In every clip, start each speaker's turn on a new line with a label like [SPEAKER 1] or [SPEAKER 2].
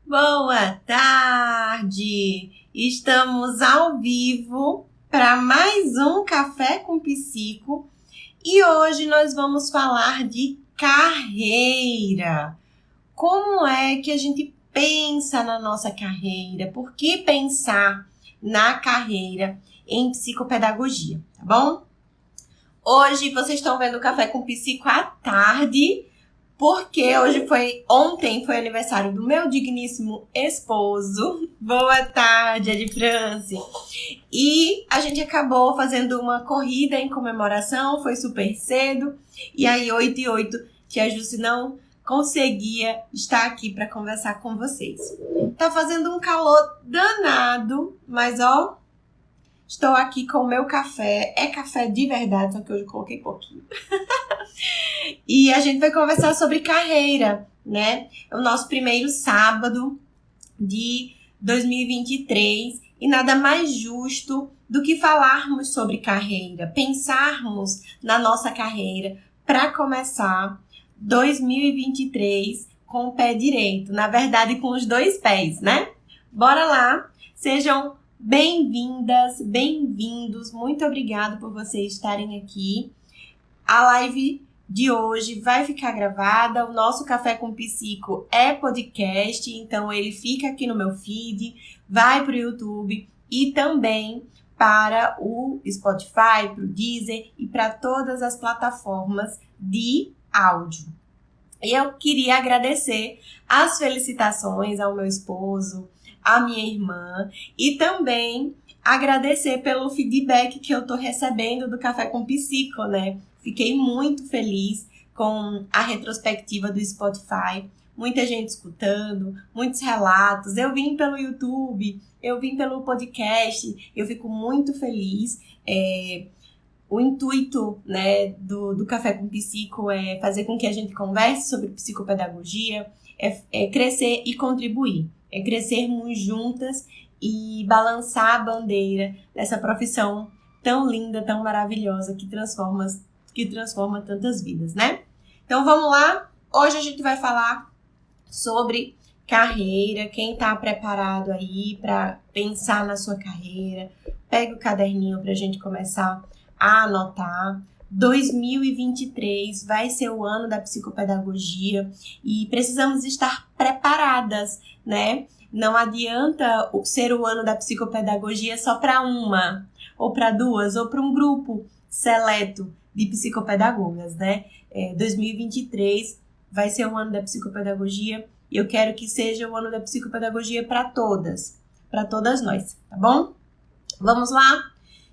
[SPEAKER 1] Boa tarde! Estamos ao vivo para mais um Café com Psico e hoje nós vamos falar de carreira. Como é que a gente pensa na nossa carreira? Por que pensar na carreira em psicopedagogia, tá bom? Hoje vocês estão vendo o Café com Psico à tarde, porque ontem foi aniversário do meu digníssimo esposo. Boa tarde, Edi France. E a gente acabou fazendo uma corrida em comemoração, foi super cedo. E aí, 8h08, tia Jussi não conseguia estar aqui para conversar com vocês. Tá fazendo um calor danado, mas ó, estou aqui com o meu café. É café de verdade, só que hoje eu coloquei pouquinho. E a gente vai conversar sobre carreira, né? É o nosso primeiro sábado de 2023 e nada mais justo do que falarmos sobre carreira, pensarmos na nossa carreira para começar 2023 com o pé direito, na verdade com os dois pés, né? Bora lá, sejam bem-vindas, bem-vindos, muito obrigada por vocês estarem aqui. A live de hoje vai ficar gravada, o nosso Café com Psico é podcast, então ele fica aqui no meu feed, vai para o YouTube e também para o Spotify, para o Deezer e para todas as plataformas de áudio. E eu queria agradecer as felicitações ao meu esposo, à minha irmã e também agradecer pelo feedback que eu tô recebendo do Café com Psico, né? Fiquei muito feliz com a retrospectiva do Spotify, muita gente escutando, muitos relatos. Eu vim pelo YouTube, eu vim pelo podcast, eu fico muito feliz. O intuito, né, do Café com Psico é fazer com que a gente converse sobre psicopedagogia, é crescer e contribuir, é crescermos juntas e balançar a bandeira dessa profissão tão linda, tão maravilhosa, que transforma tantas vidas, né? Então vamos lá, hoje a gente vai falar sobre carreira. Quem tá preparado aí para pensar na sua carreira, pega o caderninho pra gente começar a anotar. 2023 vai ser o ano da psicopedagogia e precisamos estar preparadas, né? Não adianta ser o ano da psicopedagogia só para uma, ou para duas, ou para um grupo seleto de psicopedagogas, né? 2023 vai ser o ano da psicopedagogia e eu quero que seja o ano da psicopedagogia para todas nós, tá bom? Vamos lá?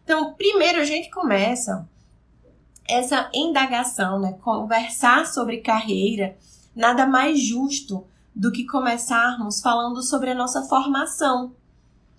[SPEAKER 1] Então, primeiro a gente começa essa indagação, né? Conversar sobre carreira, nada mais justo do que começarmos falando sobre a nossa formação.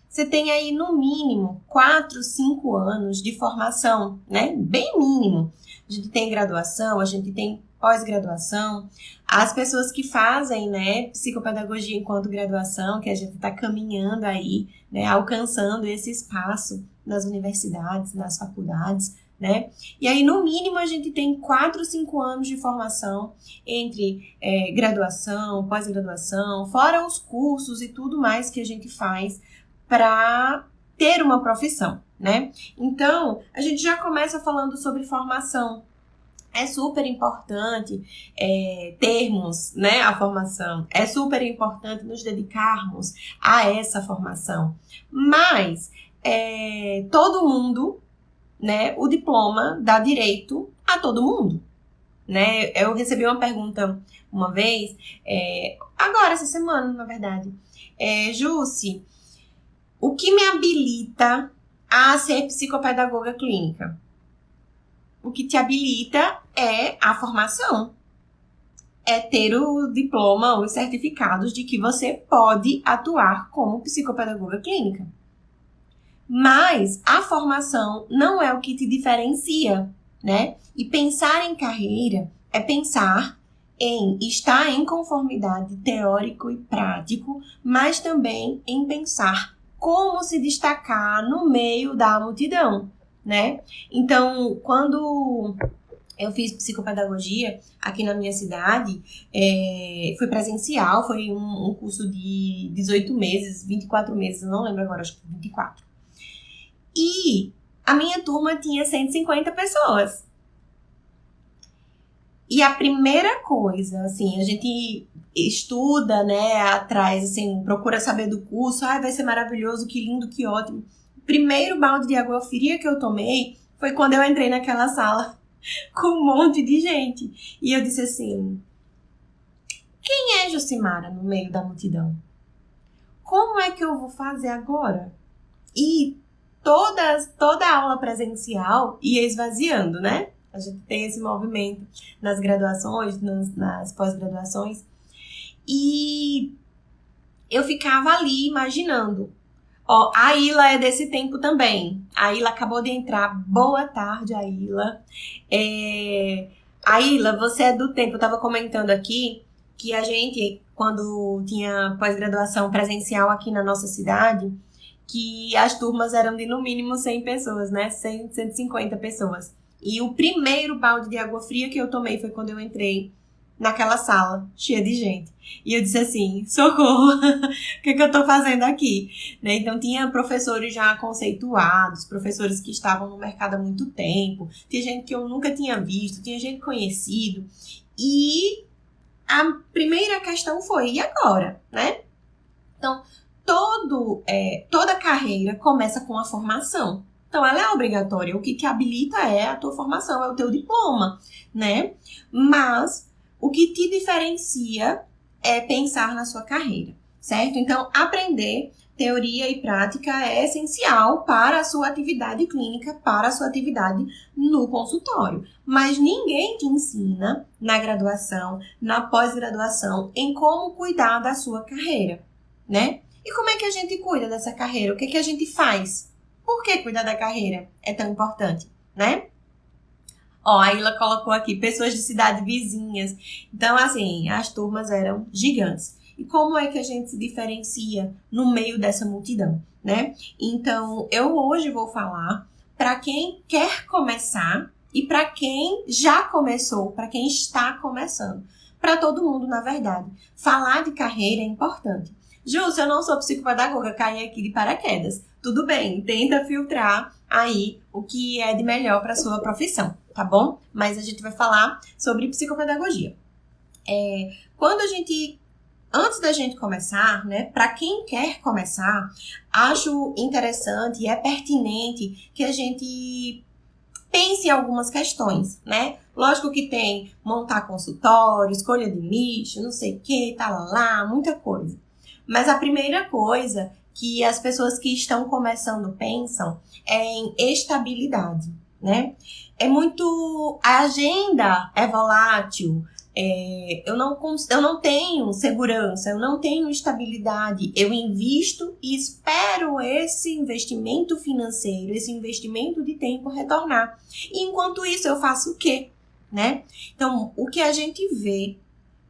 [SPEAKER 1] Você tem aí, no mínimo, 4, 5 anos de formação, né? Bem mínimo. A gente tem graduação, a gente tem pós-graduação. As pessoas que fazem, né, psicopedagogia enquanto graduação, que a gente está caminhando aí, né, alcançando esse espaço nas universidades, nas faculdades, né? E aí, no mínimo, a gente tem 4, 5 anos de formação entre graduação, pós-graduação, fora os cursos e tudo mais que a gente faz para ter uma profissão, né? Então, a gente já começa falando sobre formação. É super importante termos, né, a formação. É super importante nos dedicarmos a essa formação. Mas todo mundo, né, o diploma dá direito a todo mundo, né? Eu recebi uma pergunta uma vez, agora essa semana, na verdade. Jussi, o que me habilita a ser psicopedagoga clínica? O que te habilita é a formação. É ter o diploma, os certificados de que você pode atuar como psicopedagoga clínica. Mas a formação não é o que te diferencia, né? E pensar em carreira é pensar em estar em conformidade teórico e prático, mas também em pensar como se destacar no meio da multidão, né? Então, quando Eu fiz psicopedagogia aqui na minha cidade, foi presencial, foi um curso de 18 meses, 24 meses, eu não lembro agora, acho que 24. E a minha turma tinha 150 pessoas. E a primeira coisa, assim, a gente estuda, né, atrás, assim, procura saber do curso, vai ser maravilhoso, que lindo, que ótimo. O primeiro balde de água fria que eu tomei foi quando eu entrei naquela sala com um monte de gente. E eu disse assim, quem é Jucimara no meio da multidão? Como é que eu vou fazer agora? E toda a aula presencial ia esvaziando, né? A gente tem esse movimento nas graduações, nas pós-graduações. E eu ficava ali imaginando. Ó, a Ila é desse tempo também. A Ila acabou de entrar. Boa tarde, a Ila. A Ila, você é do tempo. Eu tava comentando aqui que a gente, quando tinha pós-graduação presencial aqui na nossa cidade, que as turmas eram de no mínimo 100 pessoas, né? 100, 150 pessoas. E o primeiro balde de água fria que eu tomei foi quando eu entrei naquela sala cheia de gente. E eu disse assim, socorro, o que eu tô fazendo aqui? Né? Então tinha professores já conceituados, professores que estavam no mercado há muito tempo, tinha gente que eu nunca tinha visto, tinha gente conhecido. E a primeira questão foi, e agora? Né? Então, toda carreira começa com a formação. Então, ela é obrigatória. O que te habilita é a tua formação, é o teu diploma, né? Mas o que te diferencia é pensar na sua carreira, certo? Então, aprender teoria e prática é essencial para a sua atividade clínica, para a sua atividade no consultório. Mas ninguém te ensina na graduação, na pós-graduação, em como cuidar da sua carreira, né? E como é que a gente cuida dessa carreira? O que é que a gente faz? Por que cuidar da carreira é tão importante, né? Ó, a Ila colocou aqui, pessoas de cidades vizinhas. Então, assim, as turmas eram gigantes. E como é que a gente se diferencia no meio dessa multidão, né? Então, eu hoje vou falar para quem quer começar e para quem já começou, para quem está começando. Para todo mundo, na verdade. Falar de carreira é importante. Ju, se eu não sou psicopedagoga, caí aqui de paraquedas. Tudo bem, tenta filtrar aí o que é de melhor para a sua profissão, tá bom? Mas a gente vai falar sobre psicopedagogia. Antes da gente começar, né, para quem quer começar, acho interessante e é pertinente que a gente pense em algumas questões, né? Lógico que tem montar consultório, escolha de nicho, não sei o que, lá, muita coisa. Mas a primeira coisa que as pessoas que estão começando pensam é em estabilidade, né? A agenda é volátil, eu não tenho segurança, eu não tenho estabilidade, eu invisto e espero esse investimento financeiro, esse investimento de tempo retornar. E enquanto isso, eu faço o quê? Né? Então, o que a gente vê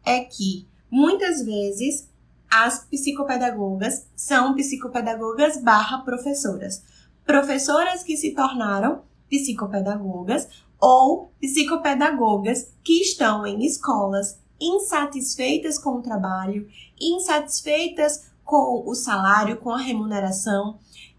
[SPEAKER 1] é que, muitas vezes, as psicopedagogas são psicopedagogas / professoras. Professoras que se tornaram psicopedagogas ou psicopedagogas que estão em escolas insatisfeitas com o trabalho, insatisfeitas com o salário, com a remuneração,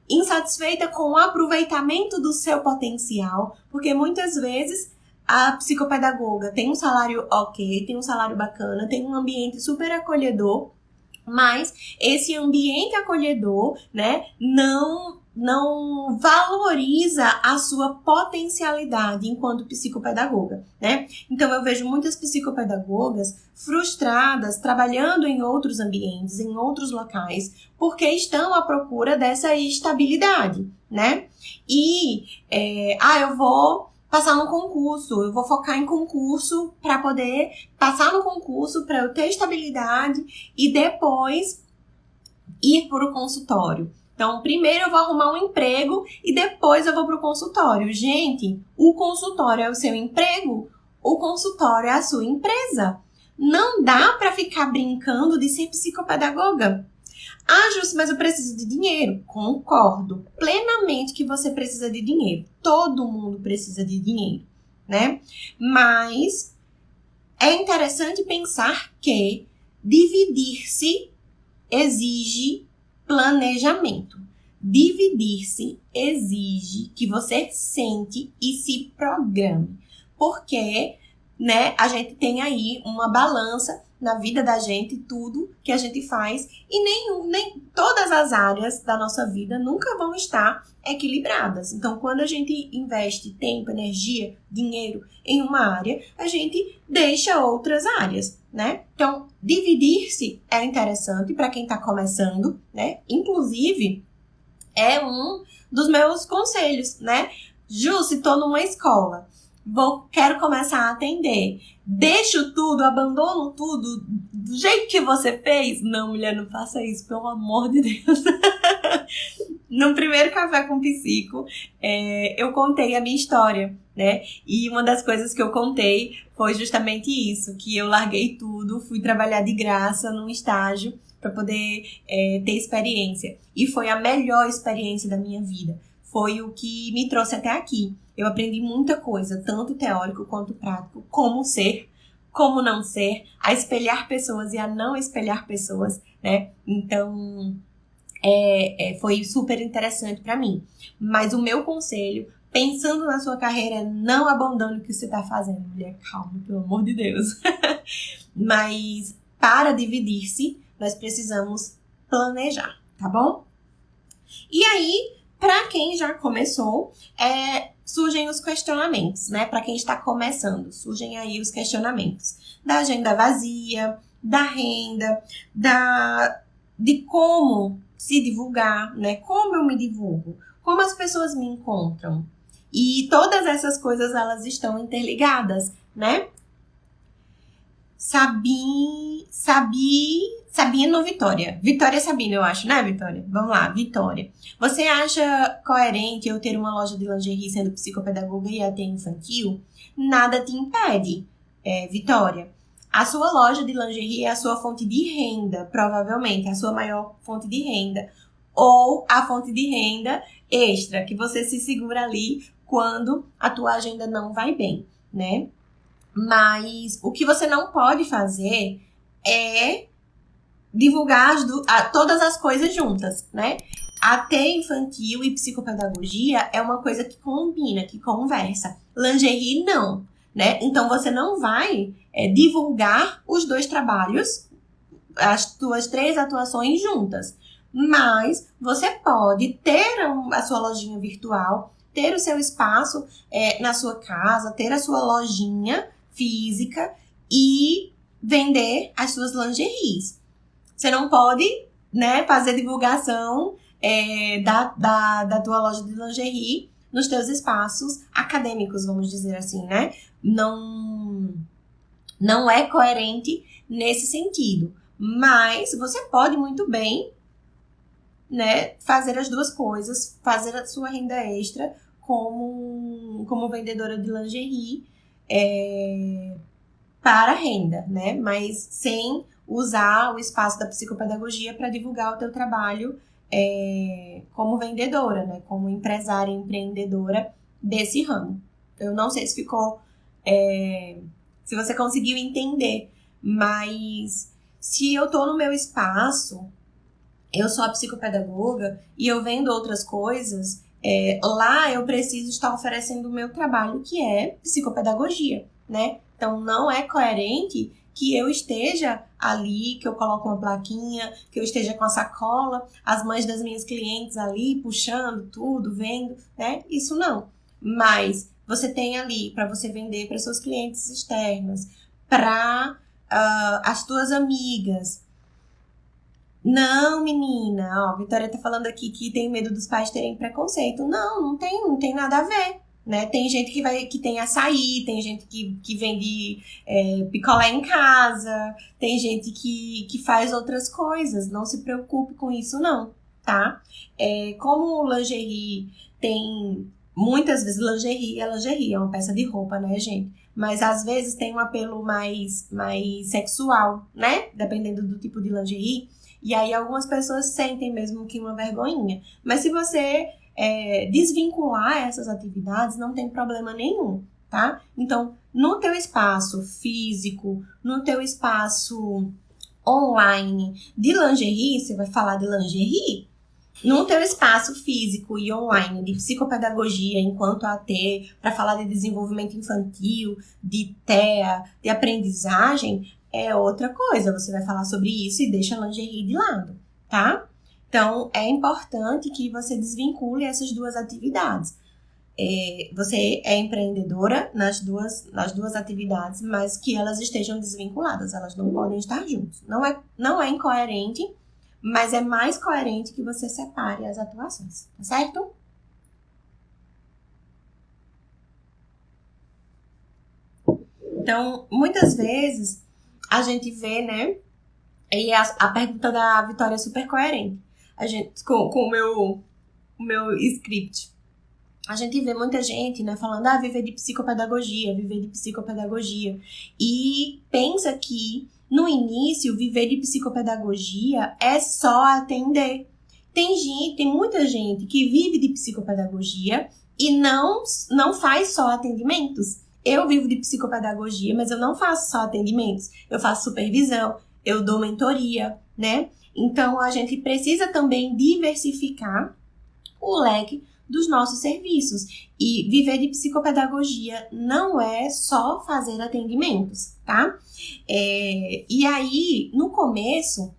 [SPEAKER 1] insatisfeita com o aproveitamento do seu potencial, porque muitas vezes a psicopedagoga tem um salário ok, tem um salário bacana, tem um ambiente super acolhedor, mas esse ambiente acolhedor, né, não valoriza a sua potencialidade enquanto psicopedagoga, né? Então, eu vejo muitas psicopedagogas frustradas, trabalhando em outros ambientes, em outros locais, porque estão à procura dessa estabilidade, né? E, eu vou passar no concurso, eu vou focar em concurso para poder passar no concurso, para eu ter estabilidade e depois ir para o consultório. Então, primeiro eu vou arrumar um emprego e depois eu vou para o consultório. Gente, o consultório é o seu emprego, o consultório é a sua empresa. Não dá para ficar brincando de ser psicopedagoga. Ah, Júcia, mas eu preciso de dinheiro. Concordo plenamente que você precisa de dinheiro. Todo mundo precisa de dinheiro, né? Mas é interessante pensar que dividir-se exige planejamento. Dividir-se exige que você sente e se programe. Porque, né, a gente tem aí uma balança na vida da gente, tudo que a gente faz, e nem todas as áreas da nossa vida nunca vão estar equilibradas. Então, quando a gente investe tempo, energia, dinheiro em uma área, a gente deixa outras áreas, né? Então, dividir-se é interessante para quem está começando, né? Inclusive, é um dos meus conselhos, né? Ju, se estou numa escola, quero começar a atender, deixo tudo, abandono tudo, do jeito que você fez? Não, mulher, não faça isso, pelo amor de Deus. No primeiro Café com Psico, eu contei a minha história, né? E uma das coisas que eu contei foi justamente isso, que eu larguei tudo, fui trabalhar de graça num estágio para poder ter experiência. E foi a melhor experiência da minha vida. Foi o que me trouxe até aqui. Eu aprendi muita coisa, tanto teórico quanto prático, como ser, como não ser, a espelhar pessoas e a não espelhar pessoas, né? Então, foi super interessante para mim. Mas o meu conselho, pensando na sua carreira, não abandone o que você está fazendo. Mulher, calma, pelo amor de Deus. Mas, para dividir-se, nós precisamos planejar, tá bom? E aí, para quem já começou, surgem os questionamentos, né? Para quem está começando, surgem aí os questionamentos da agenda vazia, da renda, de como se divulgar, né? Como eu me divulgo, como as pessoas me encontram. E todas essas coisas, elas estão interligadas, né? Sabino Vitória. Vitória Sabino, eu acho, né, Vitória? Vamos lá, Vitória. Você acha coerente eu ter uma loja de lingerie sendo psicopedagoga e até infantil? Nada te impede, Vitória. A sua loja de lingerie é a sua fonte de renda, provavelmente, a sua maior fonte de renda. Ou a fonte de renda extra, que você se segura ali quando a tua agenda não vai bem, né? Mas o que você não pode fazer é divulgar todas as coisas juntas, né? Até infantil e psicopedagogia é uma coisa que combina, que conversa. Lingerie, não, né? Então, você não vai divulgar os dois trabalhos, as tuas 3 atuações juntas. Mas você pode ter a sua lojinha virtual, ter o seu espaço na sua casa, ter a sua lojinha física e vender as suas lingeries. Você não pode, né, fazer divulgação da tua loja de lingerie nos teus espaços acadêmicos, vamos dizer assim, né? Não é coerente nesse sentido. Mas você pode muito bem, né, fazer as duas coisas, fazer a sua renda extra como vendedora de lingerie para renda, né? Mas sem usar o espaço da psicopedagogia para divulgar o teu trabalho como vendedora, né? Como empresária, empreendedora desse ramo. Eu não sei se ficou... se você conseguiu entender, mas se eu tô no meu espaço, eu sou a psicopedagoga e eu vendo outras coisas, lá eu preciso estar oferecendo o meu trabalho, que é psicopedagogia, né? Então, não é coerente que eu esteja ali, que eu coloco uma plaquinha, que eu esteja com a sacola, as mães das minhas clientes ali, puxando tudo, vendo, né? Isso não. Mas você tem ali para você vender para suas clientes externas, para as tuas amigas. Não, menina, ó, Vitória tá falando aqui que tem medo dos pais terem preconceito. Não tem nada a ver, né? Tem gente que tem açaí, tem gente que vende picolé em casa, tem gente que faz outras coisas. Não se preocupe com isso, não, tá? Como o lingerie tem... Muitas vezes lingerie é uma peça de roupa, né, gente? Mas às vezes tem um apelo mais sexual, né? Dependendo do tipo de lingerie. E aí algumas pessoas sentem mesmo que uma vergonhinha. Mas se você desvincular essas atividades, não tem problema nenhum, tá? Então, no teu espaço físico, no teu espaço online de lingerie, você vai falar de lingerie. No teu espaço físico e online de psicopedagogia enquanto AT, para falar de desenvolvimento infantil, de TEA, de aprendizagem, é outra coisa. Você vai falar sobre isso e deixa a lingerie de lado, tá? Então, é importante que você desvincule essas duas atividades. Você é empreendedora nas duas atividades, mas que elas estejam desvinculadas, elas não podem estar juntas. Não é incoerente, mas é mais coerente que você separe as atuações, tá certo? Então, muitas vezes, a gente vê, né, e a pergunta da Vitória é super coerente, a gente, com o meu script. A gente vê muita gente, né, falando, viver de psicopedagogia, e pensa que, no início, viver de psicopedagogia é só atender. Tem muita gente que vive de psicopedagogia e não faz só atendimentos. Eu vivo de psicopedagogia, mas eu não faço só atendimentos. Eu faço supervisão, eu dou mentoria, né? Então, a gente precisa também diversificar o leque dos nossos serviços. E viver de psicopedagogia não é só fazer atendimentos, tá? E aí, no começo,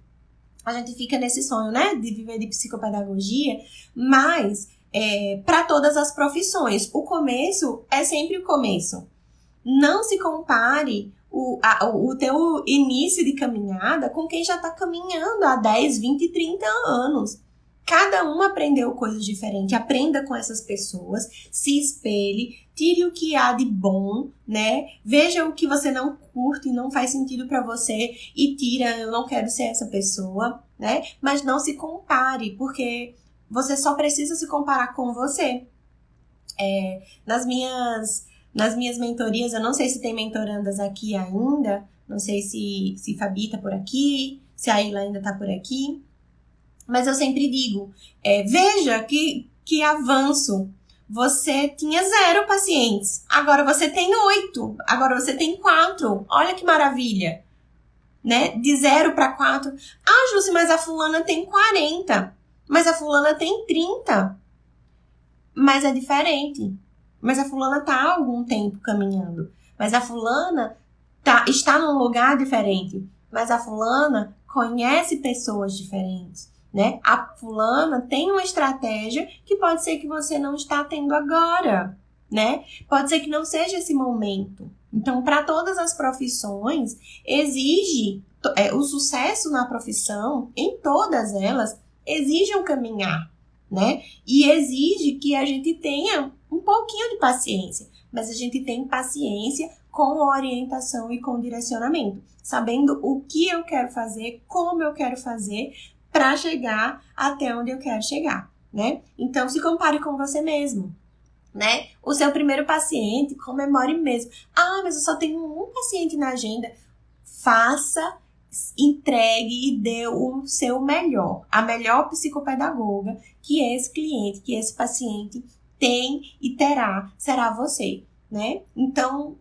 [SPEAKER 1] a gente fica nesse sonho, né? De viver de psicopedagogia, mas para todas as profissões. O começo é sempre o começo. Não se compare o teu início de caminhada com quem já está caminhando há 10, 20, 30 anos. Cada um aprendeu coisas diferentes, aprenda com essas pessoas, se espelhe, tire o que há de bom, né? Veja o que você não curte e não faz sentido para você e tira, eu não quero ser essa pessoa, né? Mas não se compare, porque você só precisa se comparar com você. Nas minhas mentorias, eu não sei se tem mentorandas aqui ainda, não sei se Fabi tá por aqui, se a Ayla ainda tá por aqui. Mas eu sempre digo, veja que avanço. Você tinha 0 pacientes, agora você tem 8, agora você tem 4. Olha que maravilha, né? De 0 para 4. Jússi, mas a fulana tem 40, mas a fulana tem 30. Mas é diferente. Mas a fulana tá há algum tempo caminhando. Mas a fulana está num lugar diferente. Mas a fulana conhece pessoas diferentes. Né? A fulana tem uma estratégia que pode ser que você não está tendo agora, né? Pode ser que não seja esse momento. Então, para todas as profissões, exige o sucesso na profissão, em todas elas, exige um caminhar, né? E exige que a gente tenha um pouquinho de paciência, mas a gente tem paciência com orientação e com direcionamento, sabendo o que eu quero fazer, como eu quero fazer, para chegar até onde eu quero chegar, né? Então, se compare com você mesmo, né? O seu primeiro paciente, comemore mesmo. Mas eu só tenho um paciente na agenda. Faça, entregue e dê o seu melhor. A melhor psicopedagoga que esse cliente, que esse paciente tem e terá, será você, né? Então,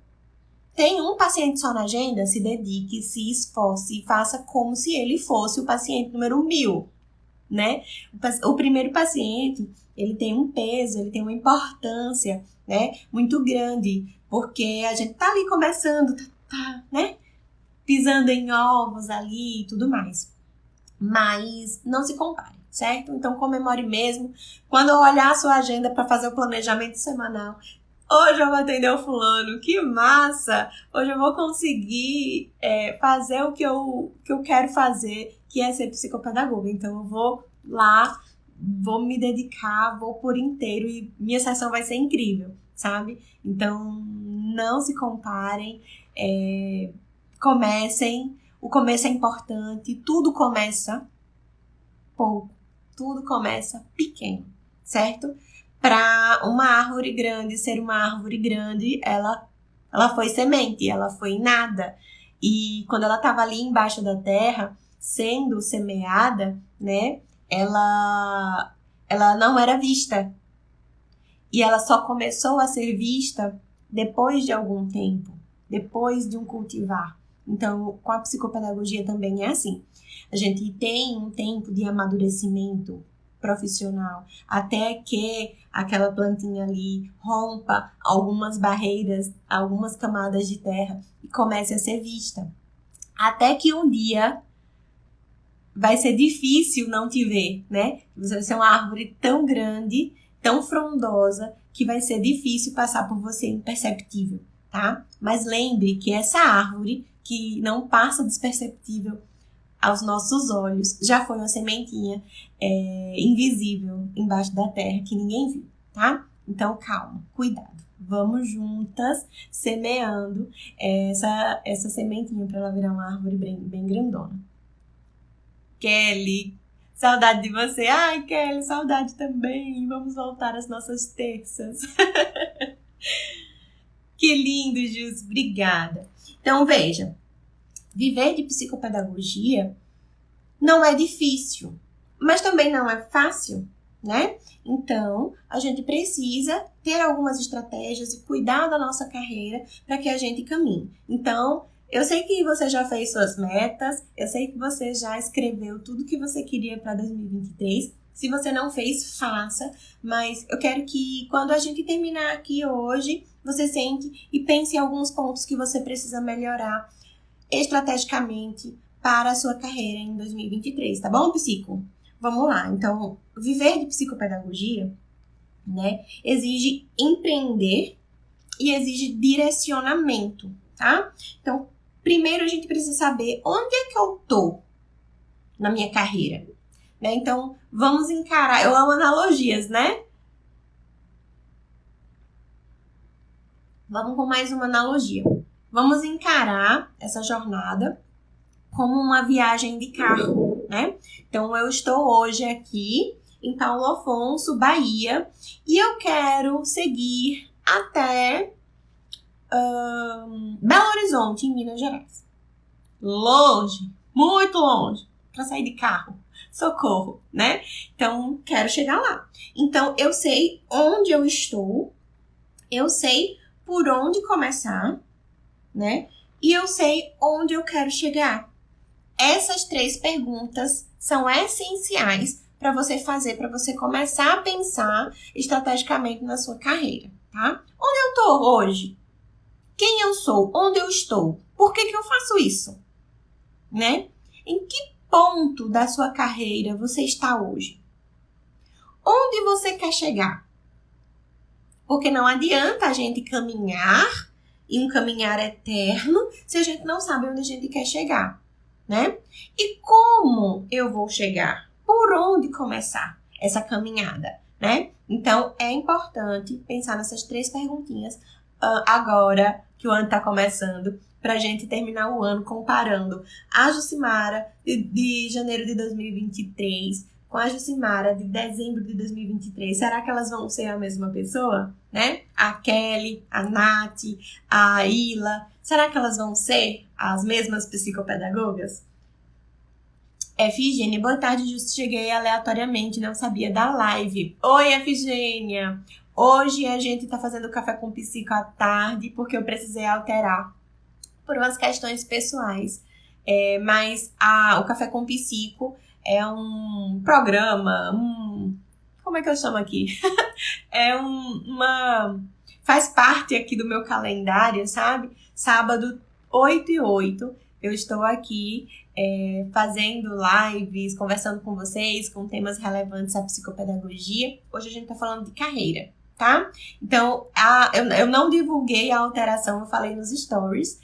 [SPEAKER 1] tem um paciente só na agenda? Se dedique, se esforce e faça como se ele fosse o paciente número 1000, né? O primeiro paciente, ele tem um peso, ele tem uma importância, né? Muito grande, porque a gente tá ali começando, né? Pisando em ovos ali e tudo mais. Mas não se compare, certo? Então comemore mesmo. Quando eu olhar a sua agenda para fazer o planejamento semanal, hoje eu vou atender o fulano, que massa! Hoje eu vou conseguir fazer o que eu quero fazer, que é ser psicopedagoga. Então eu vou lá, vou me dedicar, vou por inteiro e minha sessão vai ser incrível, sabe? Então não se comparem, comecem. O começo é importante, tudo começa pouco, tudo começa pequeno, certo? Para uma árvore grande ser uma árvore grande, ela foi semente, ela foi nada. E quando ela estava ali embaixo da terra, sendo semeada, né, ela não era vista. E ela só começou a ser vista depois de algum tempo, depois de um cultivar. Então, com a psicopedagogia também é assim. A gente tem um tempo de amadurecimento profissional, até que aquela plantinha ali rompa algumas barreiras, algumas camadas de terra e comece a ser vista. Até que um dia vai ser difícil não te ver, né? Você vai ser uma árvore tão grande, tão frondosa, que vai ser difícil passar por você imperceptível, tá? Mas lembre que essa árvore, que não passa desperceptível aos nossos olhos, já foi uma sementinha invisível embaixo da terra que ninguém viu, tá? Então, calma, cuidado. Vamos juntas semeando essa sementinha para ela virar uma árvore bem grandona. Kelly, saudade de você. Ai, Kelly, saudade também. Vamos voltar às nossas terças. Que lindo, Jus. Obrigada. Então, veja. Viver de psicopedagogia não é difícil, mas também não é fácil, né? Então, a gente precisa ter algumas estratégias e cuidar da nossa carreira para que a gente caminhe. Então, eu sei que você já fez suas metas, eu sei que você já escreveu tudo que você queria para 2023. Se você não fez, faça, mas eu quero que quando a gente terminar aqui hoje, você sente e pense em alguns pontos que você precisa melhorar estrategicamente para a sua carreira em 2023, tá bom, psico? Vamos lá. Então, viver de psicopedagogia, né, exige empreender e exige direcionamento, tá? Então, primeiro a gente precisa saber onde é que eu tô na minha carreira, né? Então, vamos encarar. Eu amo analogias, né? Vamos com mais uma analogia. Vamos encarar essa jornada como uma viagem de carro, né? Então, eu estou hoje aqui em Paulo Afonso, Bahia, e eu quero seguir até Belo Horizonte, em Minas Gerais. Longe, muito longe, para sair de carro. Socorro, né? Então, quero chegar lá. Então, eu sei onde eu estou, eu sei por onde começar, né? E eu sei onde eu quero chegar. Essas 3 perguntas são essenciais para você fazer, para você começar a pensar estrategicamente na sua carreira, tá? Onde eu tô hoje? Quem eu sou? Onde eu estou? Por que eu faço isso? Né? Em que ponto da sua carreira você está hoje? Onde você quer chegar? Porque não adianta a gente caminhar e um caminhar eterno se a gente não sabe onde a gente quer chegar, né? E como eu vou chegar? Por onde começar essa caminhada, né? Então, é importante pensar nessas 3 perguntinhas agora que o ano está começando, para a gente terminar o ano comparando a Jucimara de janeiro de 2023 com a Jucimara de dezembro de 2023. Será que elas vão ser a mesma pessoa, né? A Kelly, a Nath, a Ila, será que elas vão ser as mesmas psicopedagogas? Efigênia, boa tarde, justo cheguei aleatoriamente, não sabia da live. Oi, Efigênia! Hoje a gente tá fazendo café com psico à tarde, porque eu precisei alterar por umas questões pessoais. Mas o café com psico é um programa, como é que eu chamo aqui? Faz parte aqui do meu calendário, sabe? Sábado, 8h08, eu estou aqui fazendo lives, conversando com vocês, com temas relevantes à psicopedagogia. Hoje a gente tá falando de carreira, tá? Então, eu não divulguei a alteração, eu falei nos stories,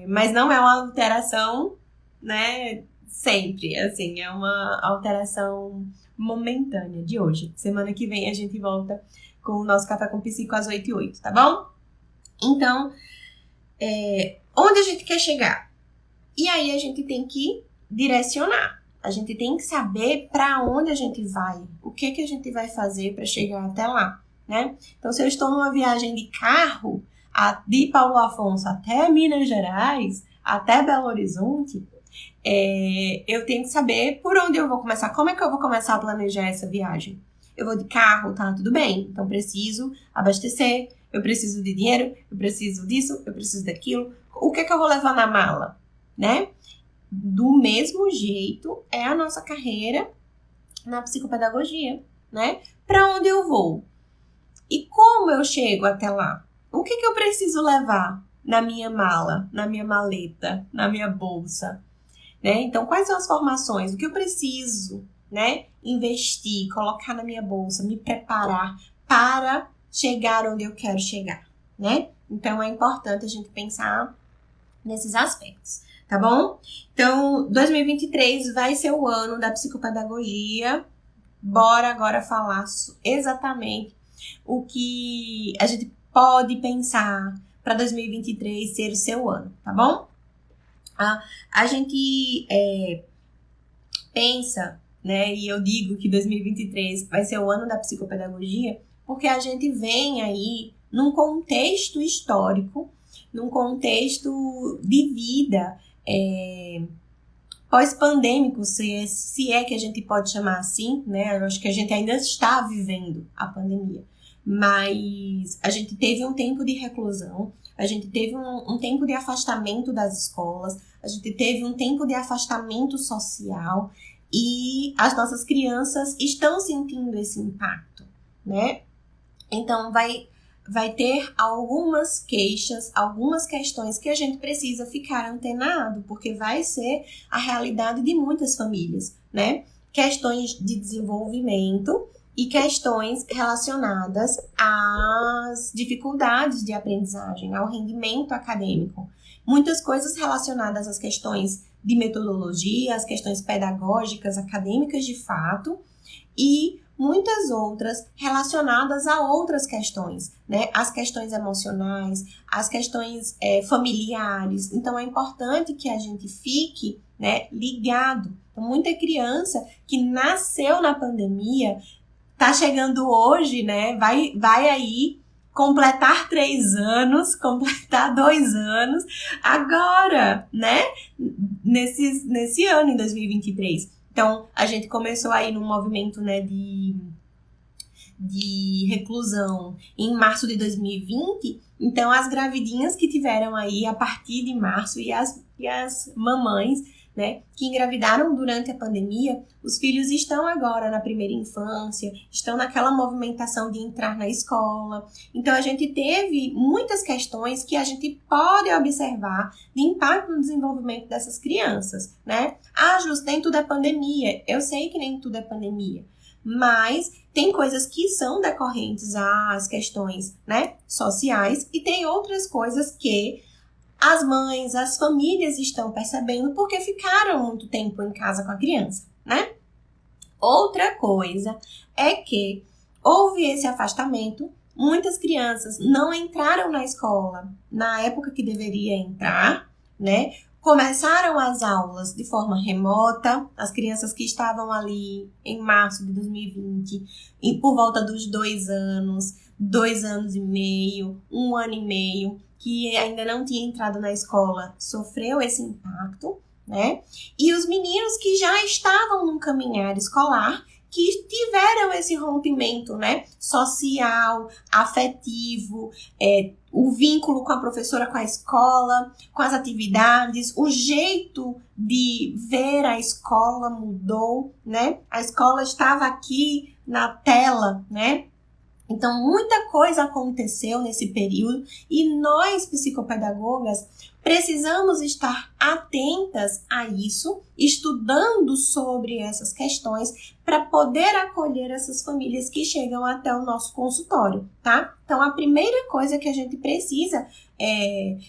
[SPEAKER 1] mas não é uma alteração, né, sempre, assim, é uma alteração momentânea de hoje. Semana que vem a gente volta com o nosso Café com Psico às 8h08, tá bom? Então, onde a gente quer chegar? E aí a gente tem que direcionar. A gente tem que saber para onde a gente vai, o que a gente vai fazer para chegar até lá, né? Então, se eu estou numa viagem de carro, de Paulo Afonso até Minas Gerais, até Belo Horizonte, eu tenho que saber por onde eu vou começar, como é que eu vou começar a planejar essa viagem. Eu vou de carro, tá tudo bem. Então, preciso abastecer, eu preciso de dinheiro, eu preciso disso, eu preciso daquilo. O que é que eu vou levar na mala, né? Do mesmo jeito é a nossa carreira na psicopedagogia, né? Para onde eu vou? E como eu chego até lá? O que eu preciso levar na minha mala, na minha maleta, na minha bolsa? Né? Então, quais são as formações? O que eu preciso, né, investir, colocar na minha bolsa, me preparar para chegar onde eu quero chegar, né? Então, é importante a gente pensar nesses aspectos, tá bom? Então, 2023 vai ser o ano da psicopedagogia. Bora agora falar exatamente o que a gente pode pensar para 2023 ser o seu ano, tá bom? A gente pensa, né, e eu digo que 2023 vai ser o ano da psicopedagogia, porque a gente vem aí num contexto histórico, num contexto de vida pós-pandêmico, se é que a gente pode chamar assim, né? Eu acho que a gente ainda está vivendo a pandemia, mas a gente teve um tempo de reclusão, a gente teve um tempo de afastamento das escolas, a gente teve um tempo de afastamento social e as nossas crianças estão sentindo esse impacto, né? Então, vai ter algumas queixas, algumas questões que a gente precisa ficar antenado, porque vai ser a realidade de muitas famílias, né? Questões de desenvolvimento e questões relacionadas às dificuldades de aprendizagem, ao rendimento acadêmico. Muitas coisas relacionadas às questões de metodologia, às questões pedagógicas, acadêmicas de fato, e muitas outras relacionadas a outras questões, né? As questões emocionais, as questões familiares. Então, é importante que a gente fique, né, ligado. Então, muita criança que nasceu na pandemia tá chegando hoje, né? Vai aí completar 3 anos, completar 2 anos agora, né? Nesse ano, em 2023. Então, a gente começou aí num movimento, né, de reclusão em março de 2020. Então, as gravidinhas que tiveram aí a partir de março e as mamães, né, que engravidaram durante a pandemia, os filhos estão agora na primeira infância, estão naquela movimentação de entrar na escola. Então, a gente teve muitas questões que a gente pode observar de impacto no desenvolvimento dessas crianças, né? Jus, nem tudo é pandemia. Eu sei que nem tudo é pandemia, mas tem coisas que são decorrentes às questões, né, sociais, e tem outras coisas que as mães, as famílias estão percebendo porque ficaram muito tempo em casa com a criança, né? Outra coisa é que houve esse afastamento, muitas crianças não entraram na escola na época que deveria entrar, né? Começaram as aulas de forma remota, as crianças que estavam ali em março de 2020, e por volta dos 2 anos, 2 anos e meio, 1 ano e meio, que ainda não tinha entrado na escola, sofreu esse impacto, né? E os meninos que já estavam num caminhar escolar, que tiveram esse rompimento, né, social, afetivo, o vínculo com a professora, com a escola, com as atividades, o jeito de ver a escola mudou, né? A escola estava aqui na tela, né? Então, muita coisa aconteceu nesse período e nós, psicopedagogas, precisamos estar atentas a isso, estudando sobre essas questões para poder acolher essas famílias que chegam até o nosso consultório, tá? Então, a primeira coisa que a gente precisa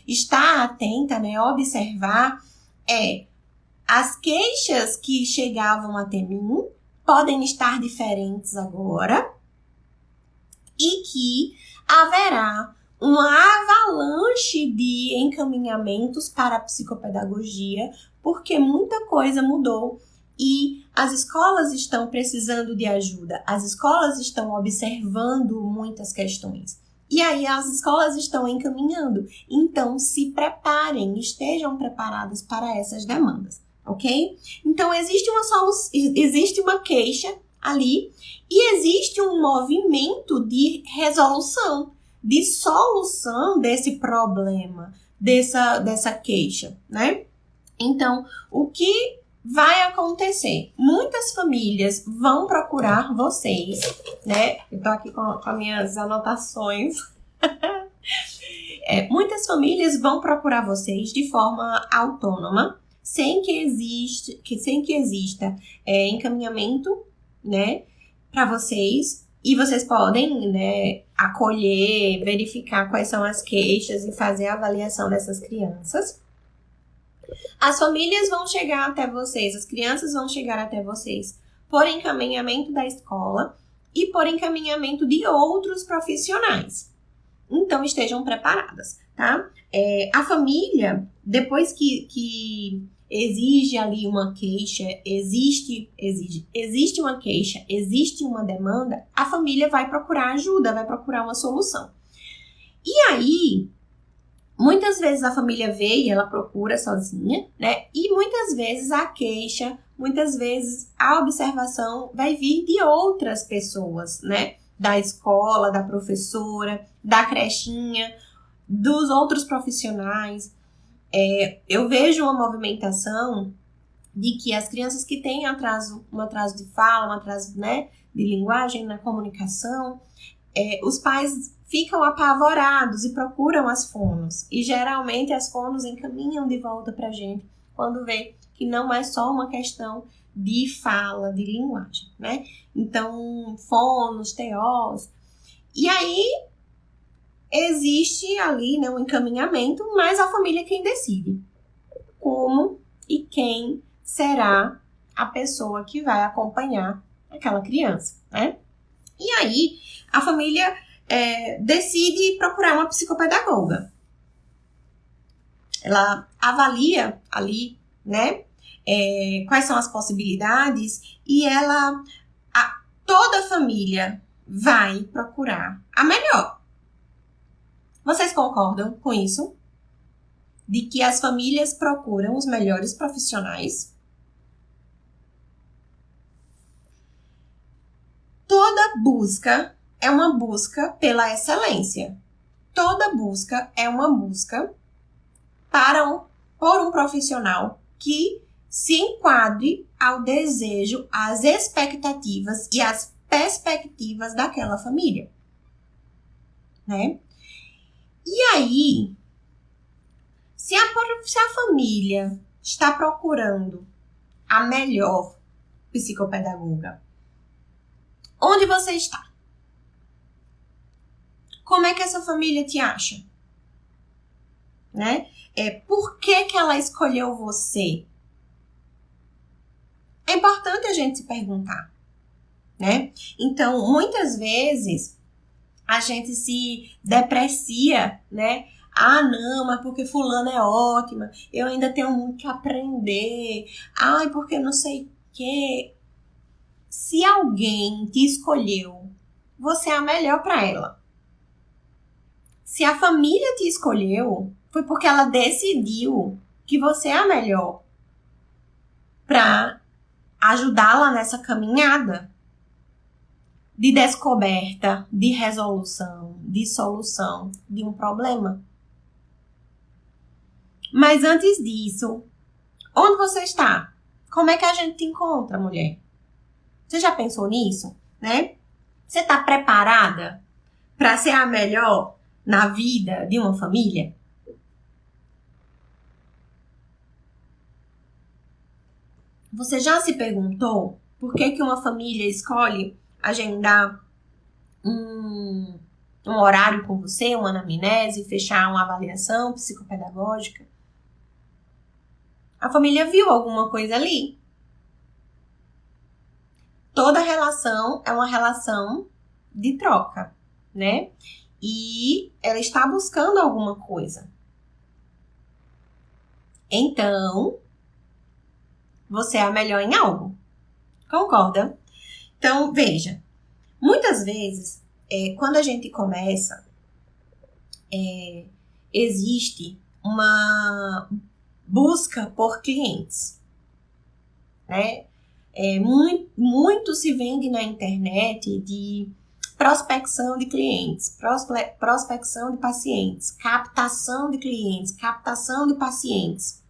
[SPEAKER 1] estar atenta, né, observar, as queixas que chegavam até mim podem estar diferentes agora, e que haverá uma avalanche de encaminhamentos para a psicopedagogia, porque muita coisa mudou e as escolas estão precisando de ajuda, as escolas estão observando muitas questões. E aí as escolas estão encaminhando. Então, se preparem, estejam preparadas para essas demandas, ok? Então, existe uma queixa ali, e existe um movimento de resolução, de solução desse problema, dessa queixa, né? Então, o que vai acontecer? Muitas famílias vão procurar vocês, né? Eu tô aqui com as minhas anotações. Muitas famílias vão procurar vocês de forma autônoma, sem que exista encaminhamento, né, para vocês. E vocês podem, né, acolher, verificar quais são as queixas e fazer a avaliação dessas crianças. As famílias vão chegar até vocês, as crianças vão chegar até vocês por encaminhamento da escola e por encaminhamento de outros profissionais. Então, estejam preparadas, tá? A família, depois que exige ali uma queixa, existe uma queixa, existe uma demanda, a família vai procurar ajuda, vai procurar uma solução. E aí, muitas vezes a família vê e ela procura sozinha, né? E muitas vezes a queixa, muitas vezes a observação vai vir de outras pessoas, né? Da escola, da professora, da crechinha, dos outros profissionais. Eu vejo uma movimentação de que as crianças que têm um atraso de fala, um atraso, né, de linguagem na comunicação, os pais ficam apavorados e procuram as fonos. E geralmente as fonos encaminham de volta para a gente quando vê que não é só uma questão de fala, de linguagem, né? Então, fonos, TOs. E aí, existe ali, né, um encaminhamento, mas a família é quem decide como e quem será a pessoa que vai acompanhar aquela criança, né? E aí, a família decide procurar uma psicopedagoga. Ela avalia ali, né, quais são as possibilidades e toda a família vai procurar a melhor. Vocês concordam com isso? De que as famílias procuram os melhores profissionais? Toda busca é uma busca pela excelência. Toda busca é uma busca por um profissional que se enquadre ao desejo, às expectativas e às perspectivas daquela família, né? E aí, se a família está procurando a melhor psicopedagoga, onde você está? Como é que essa família te acha? Né? Por que ela escolheu você? É importante a gente se perguntar, né? Então, muitas vezes, a gente se deprecia, né? Ah, não, mas porque fulana é ótima, eu ainda tenho muito que aprender. Ai, porque não sei o quê. Se alguém te escolheu, você é a melhor para ela. Se a família te escolheu, foi porque ela decidiu que você é a melhor para ajudá-la nessa caminhada de descoberta, de resolução, de solução de um problema. Mas antes disso, onde você está? Como é que a gente te encontra, mulher? Você já pensou nisso, né? Você está preparada para ser a melhor na vida de uma família? Você já se perguntou por que uma família escolhe agendar um horário com você, uma anamnese, fechar uma avaliação psicopedagógica? A família viu alguma coisa ali. Toda relação é uma relação de troca, né? E ela está buscando alguma coisa. Então, você é a melhor em algo. Concorda? Então, veja. Muitas vezes, quando a gente começa, existe uma busca por clientes, né? Muito se vende na internet de prospecção de clientes, prospecção de pacientes, captação de clientes, captação de pacientes.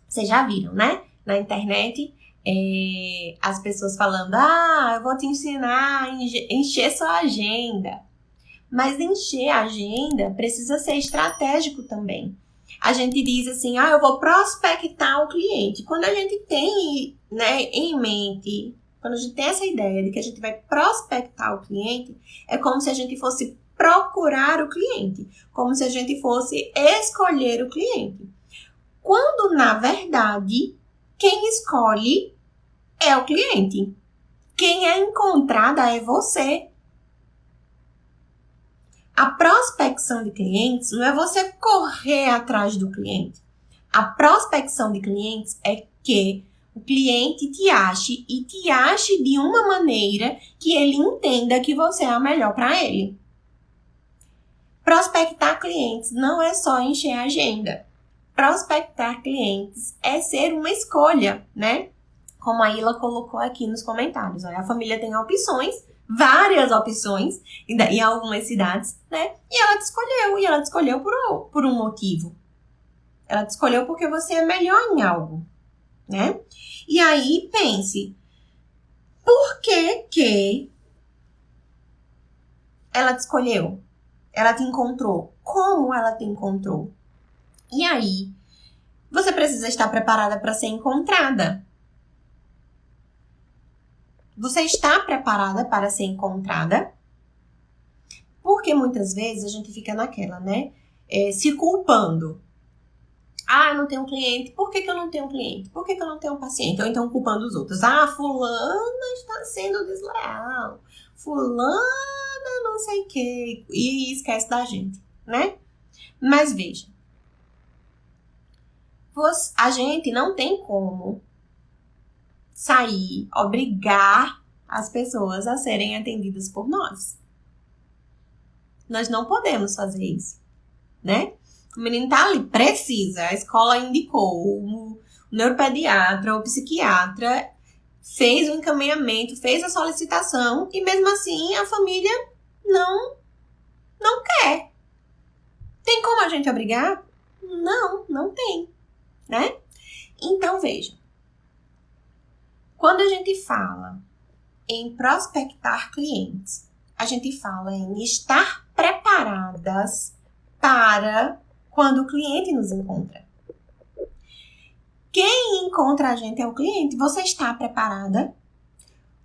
[SPEAKER 1] Vocês já viram, né? Na internet, as pessoas falando, eu vou te ensinar a encher sua agenda. Mas encher a agenda precisa ser estratégico também. A gente diz assim, eu vou prospectar o cliente. Quando a gente tem, né, em mente, quando a gente tem essa ideia de que a gente vai prospectar o cliente, é como se a gente fosse procurar o cliente, como se a gente fosse escolher o cliente. Quando, na verdade, quem escolhe é o cliente. Quem é encontrada é você. A prospecção de clientes não é você correr atrás do cliente. A prospecção de clientes é que o cliente te ache e te ache de uma maneira que ele entenda que você é a melhor para ele. Prospectar clientes não é só encher a agenda. Prospectar clientes é ser uma escolha, né? Como a Ila colocou aqui nos comentários. A família tem opções, várias opções, em algumas cidades, né? E ela te escolheu por um motivo. Ela te escolheu porque você é melhor em algo, né? E aí, pense, por que ela te escolheu? Ela te encontrou? Como ela te encontrou? E aí, você precisa estar preparada para ser encontrada. Você está preparada para ser encontrada? Porque muitas vezes a gente fica naquela, né? Se culpando. Eu não tenho cliente. Por que eu não tenho cliente? Por que eu não tenho paciente? Ou então culpando os outros. Fulana está sendo desleal. Fulana não sei o quê. E esquece da gente, né? Mas veja. A gente não tem como obrigar as pessoas a serem atendidas por nós. Nós não podemos fazer isso, né? O menino tá ali, precisa, a escola indicou, o neuropediatra, o psiquiatra fez o encaminhamento, fez a solicitação e mesmo assim a família não quer. Tem como a gente obrigar? Não tem, né? Então, veja. Quando a gente fala em prospectar clientes, a gente fala em estar preparadas para quando o cliente nos encontra. Quem encontra a gente é o cliente. Você está preparada?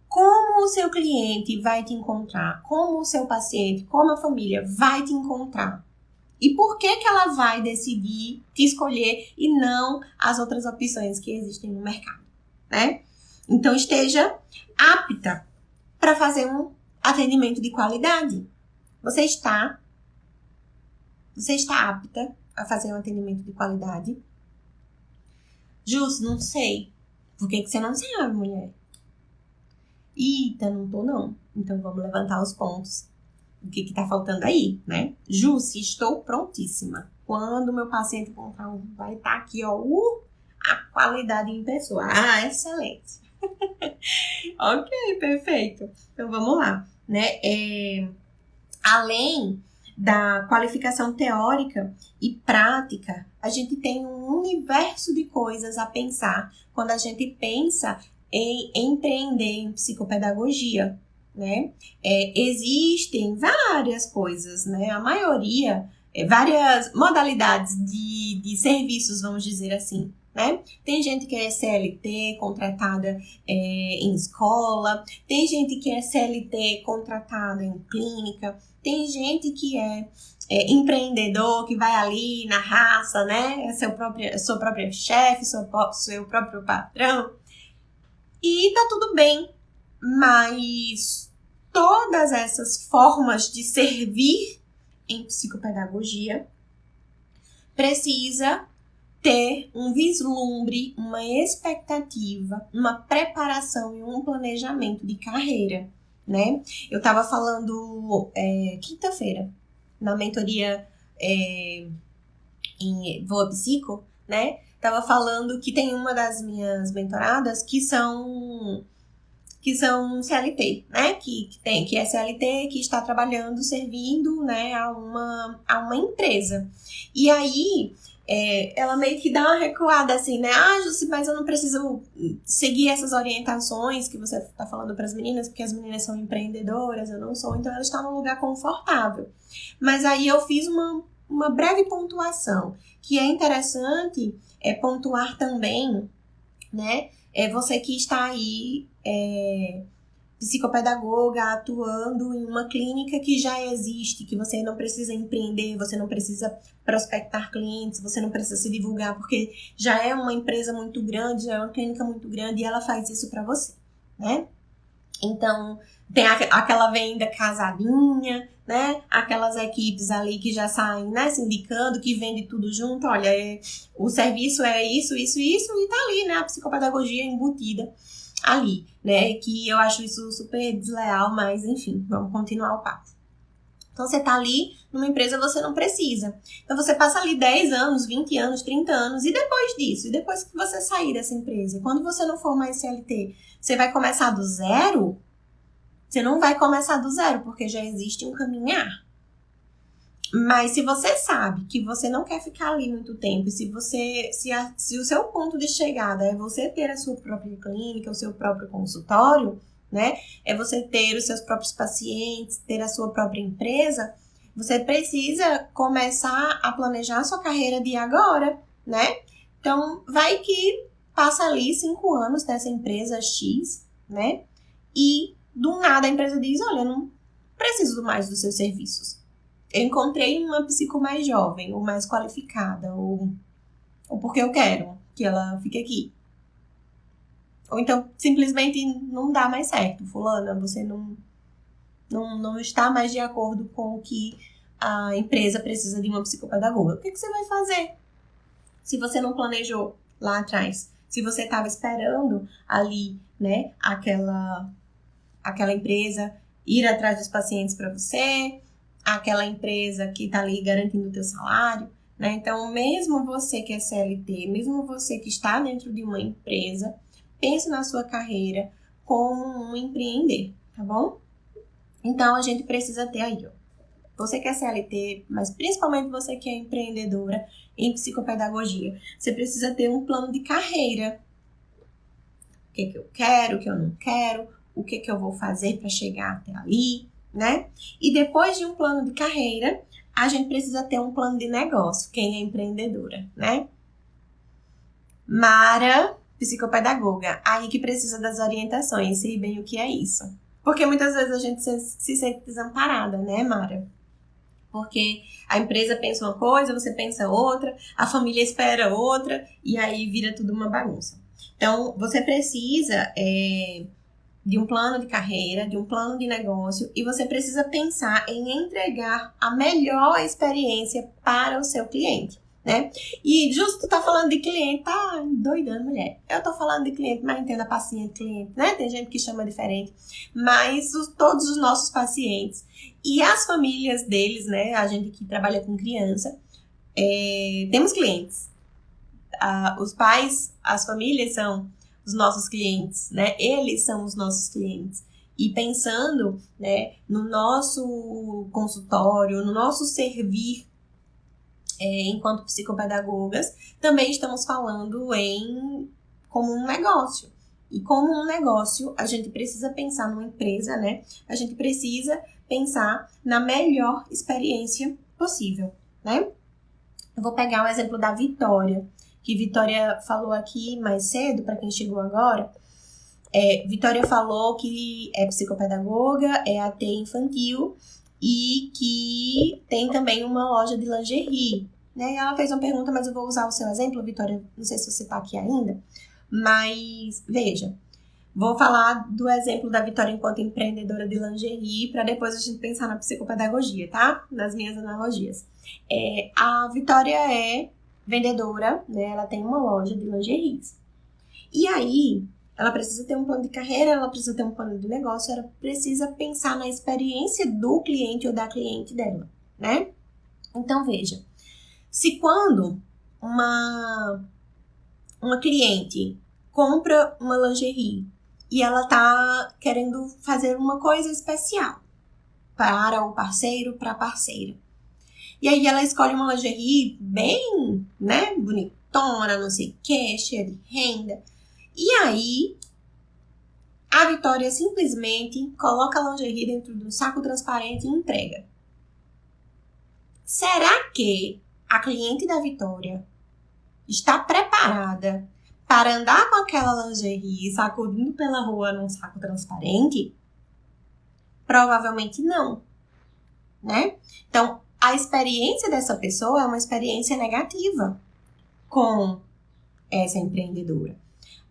[SPEAKER 1] Como o seu cliente vai te encontrar? Como o seu paciente, como a família vai te encontrar? E por que ela vai decidir te escolher e não as outras opções que existem no mercado, né? Então, esteja apta para fazer um atendimento de qualidade. Você está apta a fazer um atendimento de qualidade? Não sei. Por que você não sabe, mulher? Eita, não tô não. Então, vamos levantar os pontos. O que tá faltando aí, né? Estou prontíssima. Quando meu paciente encontrar vai estar aqui, ó, a qualidade em pessoa. Excelente. Ok, perfeito. Então, vamos lá, né? Além da qualificação teórica e prática, a gente tem um universo de coisas a pensar quando a gente pensa em empreender em psicopedagogia, né? Existem várias coisas, né? A maioria, várias modalidades de serviços, vamos dizer assim, né? Tem gente que é CLT, contratada em escola, tem gente que é CLT, contratada em clínica, tem gente que é empreendedor, que vai ali na raça, né? É sua própria chefe, seu próprio patrão. E tá tudo bem, mas todas essas formas de servir em psicopedagogia precisa ter um vislumbre, uma expectativa, uma preparação e um planejamento de carreira, né? Eu estava falando quinta-feira, na mentoria em Voa Psico, né? tava falando que tem uma das minhas mentoradas que são CLT, né? Que é CLT, que está trabalhando, servindo, né, a uma empresa. E aí, ela meio que dá uma recuada assim, né? Jussi, mas eu não preciso seguir essas orientações que você tá falando para as meninas, porque as meninas são empreendedoras, eu não sou, então ela está num lugar confortável. Mas aí eu fiz uma breve pontuação, que é interessante pontuar também, né? Você que está aí, psicopedagoga, atuando em uma clínica que já existe, que você não precisa empreender, você não precisa prospectar clientes, você não precisa se divulgar, porque já é uma empresa muito grande, já é uma clínica muito grande e ela faz isso para você, né? Então, tem aquela venda casadinha, né? Aquelas equipes ali que já saem, né, se indicando, que vende tudo junto. Olha, o serviço é isso, isso, isso, e tá ali, né? A psicopedagogia embutida ali, né? Que eu acho isso super desleal, mas enfim, vamos continuar o papo. Então, você tá ali numa empresa, você não precisa. Então, você passa ali 10 anos, 20 anos, 30 anos, e depois disso? E depois que você sair dessa empresa? Quando você não for mais CLT, você vai começar do zero? Você não vai começar do zero, porque já existe um caminhar. Mas se você sabe que você não quer ficar ali muito tempo, e se o seu ponto de chegada é você ter a sua própria clínica, o seu próprio consultório, né? É você ter os seus próprios pacientes, ter a sua própria empresa, você precisa começar a planejar a sua carreira de agora, né? Então, vai que passa ali 5 anos dessa empresa X, né? E do nada a empresa diz, olha, eu não preciso mais dos seus serviços. Eu encontrei uma psico mais jovem, ou mais qualificada, ou porque eu quero que ela fique aqui. Ou então, simplesmente não dá mais certo. Fulana, você não está mais de acordo com o que a empresa precisa de uma psicopedagoga. O que você vai fazer? Se você não planejou lá atrás. Se você estava esperando ali, né, aquela empresa ir atrás dos pacientes para você, aquela empresa que está ali garantindo o teu salário, né? Então, mesmo você que é CLT, mesmo você que está dentro de uma empresa, pense na sua carreira como um empreender, tá bom? Então, a gente precisa ter aí, ó, você que é CLT, mas principalmente você que é empreendedora em psicopedagogia, você precisa ter um plano de carreira. O que eu quero, o que eu não quero, o que eu vou fazer para chegar até ali, né? E depois de um plano de carreira, a gente precisa ter um plano de negócio, quem é empreendedora, né? Mara, psicopedagoga, aí que precisa das orientações, sei bem o que é isso. Porque muitas vezes a gente se sente desamparada, né, Mara? Porque a empresa pensa uma coisa, você pensa outra, a família espera outra, e aí vira tudo uma bagunça. Então, você precisa de um plano de carreira, de um plano de negócio, e você precisa pensar em entregar a melhor experiência para o seu cliente, né? E justo tu tá falando de cliente, tá doidando, mulher. Eu tô falando de cliente, mas entenda paciente, cliente, né? Tem gente que chama diferente. Mas todos os nossos pacientes e as famílias deles, né? A gente que trabalha com criança, temos clientes. Os pais, as famílias são os nossos clientes, né? Eles são os nossos clientes. E pensando, né, no nosso consultório, no nosso servir enquanto psicopedagogas, também estamos falando como um negócio. E como um negócio, a gente precisa pensar numa empresa, né? A gente precisa pensar na melhor experiência possível, né? Eu vou pegar o exemplo da Vitória, que Vitória falou aqui mais cedo, para quem chegou agora. Vitória falou que é psicopedagoga, é AT infantil e que tem também uma loja de lingerie, né? Ela fez uma pergunta, mas eu vou usar o seu exemplo, Vitória, não sei se você está aqui ainda, mas veja, vou falar do exemplo da Vitória enquanto empreendedora de lingerie, para depois a gente pensar na psicopedagogia, tá? Nas minhas analogias. A Vitória é vendedora, né? Ela tem uma loja de lingeries. E aí, ela precisa ter um plano de carreira, ela precisa ter um plano de negócio, ela precisa pensar na experiência do cliente ou da cliente dela, né? Então, veja, se quando uma uma cliente compra uma lingerie e ela tá querendo fazer uma coisa especial para o parceiro, para a parceira. E aí ela escolhe uma lingerie bem, né, bonitona, não sei o que, cheia de renda. E aí a Vitória simplesmente coloca a lingerie dentro de um saco transparente e entrega. Será que a cliente da Vitória está preparada para andar com aquela lingerie sacudindo pela rua num saco transparente? Provavelmente não, né? Então, a experiência dessa pessoa é uma experiência negativa com essa empreendedora.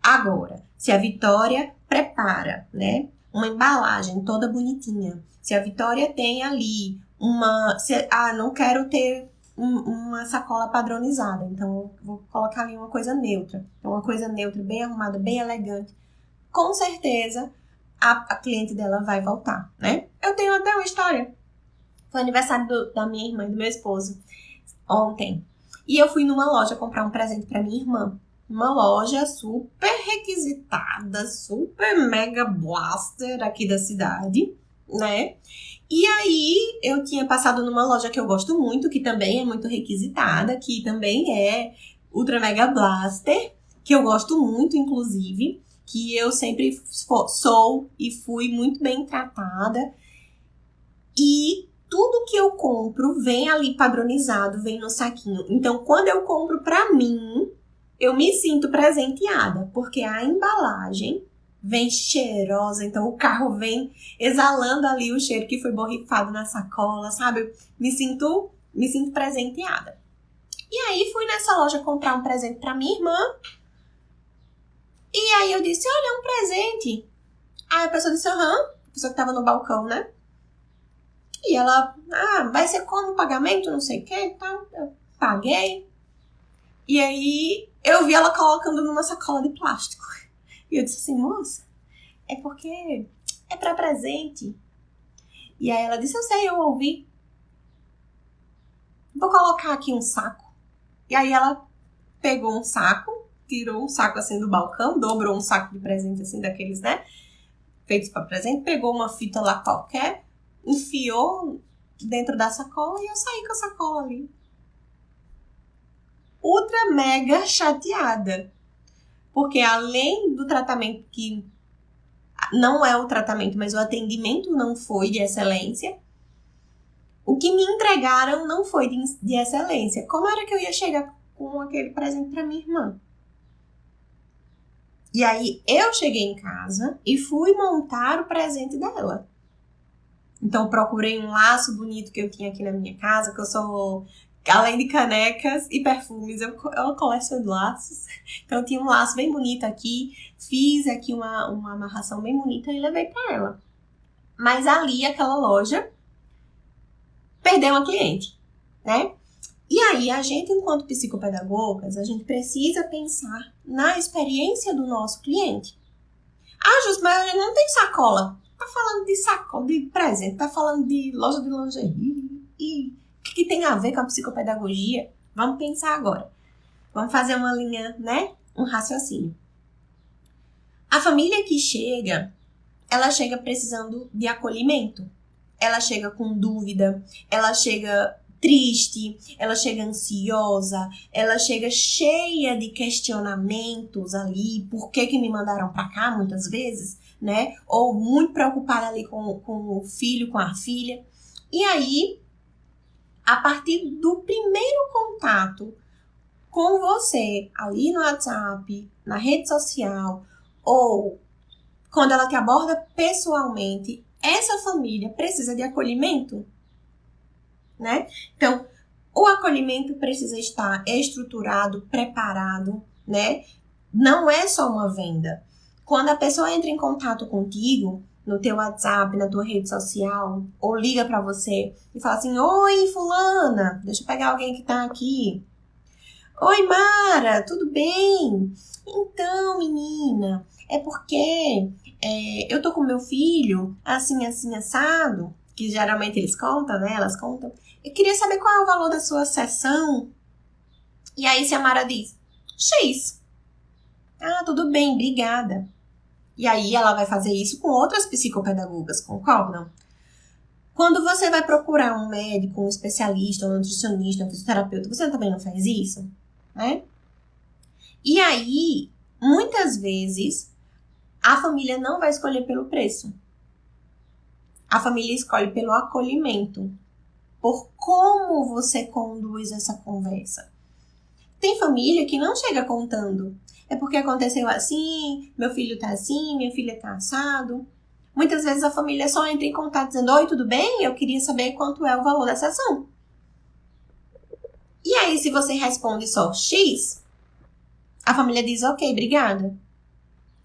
[SPEAKER 1] Agora, se a Vitória prepara, né, uma embalagem toda bonitinha, se a Vitória tem ali não quero ter uma sacola padronizada, então eu vou colocar ali uma coisa neutra. Então, uma coisa neutra, bem arrumada, bem elegante. Com certeza, a cliente dela vai voltar, né? Eu tenho até uma história. Foi aniversário da minha irmã e do meu esposo ontem. E eu fui numa loja comprar um presente pra minha irmã. Uma loja super requisitada, super mega blaster aqui da cidade, né? E aí, eu tinha passado numa loja que eu gosto muito, que também é muito requisitada, que também é ultra mega blaster, que eu gosto muito, inclusive, que eu sempre sou e fui muito bem tratada. E tudo que eu compro vem ali padronizado, vem no saquinho. Então, quando eu compro pra mim, eu me sinto presenteada, porque a embalagem vem cheirosa, então o carro vem exalando ali o cheiro que foi borrifado na sacola, sabe? Me sinto presenteada. E aí fui nessa loja comprar um presente pra minha irmã. E aí eu disse, olha, é um presente. Aí a pessoa disse, a pessoa que tava no balcão, né? E ela, vai ser como pagamento, não sei o que, então eu paguei. E aí eu vi ela colocando numa sacola de plástico. E eu disse assim, moça, é porque é pra presente. E aí ela disse, eu sei, eu ouvi. Vou colocar aqui um saco. E aí ela pegou um saco, tirou um saco assim do balcão, dobrou um saco de presente assim daqueles, né? Feitos pra presente, pegou uma fita lá qualquer, enfiou dentro da sacola e eu saí com a sacola ali. Ultra mega chateada. Porque além do tratamento que não é o tratamento, mas o atendimento não foi de excelência, o que me entregaram não foi de excelência. Como era que eu ia chegar com aquele presente para minha irmã? E aí eu cheguei em casa e fui montar o presente dela. Então eu procurei um laço bonito que eu tinha aqui na minha casa, que eu sou... Além de canecas e perfumes, eu coleciono laços. Então, eu tinha um laço bem bonito aqui. Fiz aqui uma amarração bem bonita e levei pra ela. Mas ali, aquela loja, perdeu uma cliente, né? E aí, a gente, enquanto psicopedagogas, a gente precisa pensar na experiência do nosso cliente. Justo, mas a gente não tem sacola. Tá falando de sacola, de presente, tá falando de loja de lingerie e... O que tem a ver com a psicopedagogia? Vamos pensar agora. Vamos fazer uma linha, né? Um raciocínio. A família que chega, ela chega precisando de acolhimento. Ela chega com dúvida, ela chega triste, ela chega ansiosa, ela chega cheia de questionamentos ali. Por que me mandaram pra cá muitas vezes, né? Ou muito preocupada ali com o filho, com a filha. E aí... A partir do primeiro contato com você, ali no WhatsApp, na rede social, ou quando ela te aborda pessoalmente, essa família precisa de acolhimento, né? Então, o acolhimento precisa estar estruturado, preparado, né? Não é só uma venda. Quando a pessoa entra em contato contigo, no teu WhatsApp, na tua rede social, ou liga pra você e fala assim, oi, fulana, deixa eu pegar alguém que tá aqui. Oi, Mara, tudo bem? Então, menina, é porque eu tô com meu filho, assim, assado, que geralmente eles contam, né, elas contam. Eu queria saber qual é o valor da sua sessão. E aí, se a Mara diz, X. Ah, tudo bem, obrigada. E aí ela vai fazer isso com outras psicopedagogas, concordam? Quando você vai procurar um médico, um especialista, um nutricionista, um fisioterapeuta, você também não faz isso, né? E aí, muitas vezes, a família não vai escolher pelo preço. A família escolhe pelo acolhimento, por como você conduz essa conversa. Tem família que não chega contando. É porque aconteceu assim, meu filho tá assim, minha filha tá assado. Muitas vezes a família só entra em contato dizendo: oi, tudo bem? Eu queria saber quanto é o valor da sessão. E aí, se você responde só X, a família diz: ok, obrigada.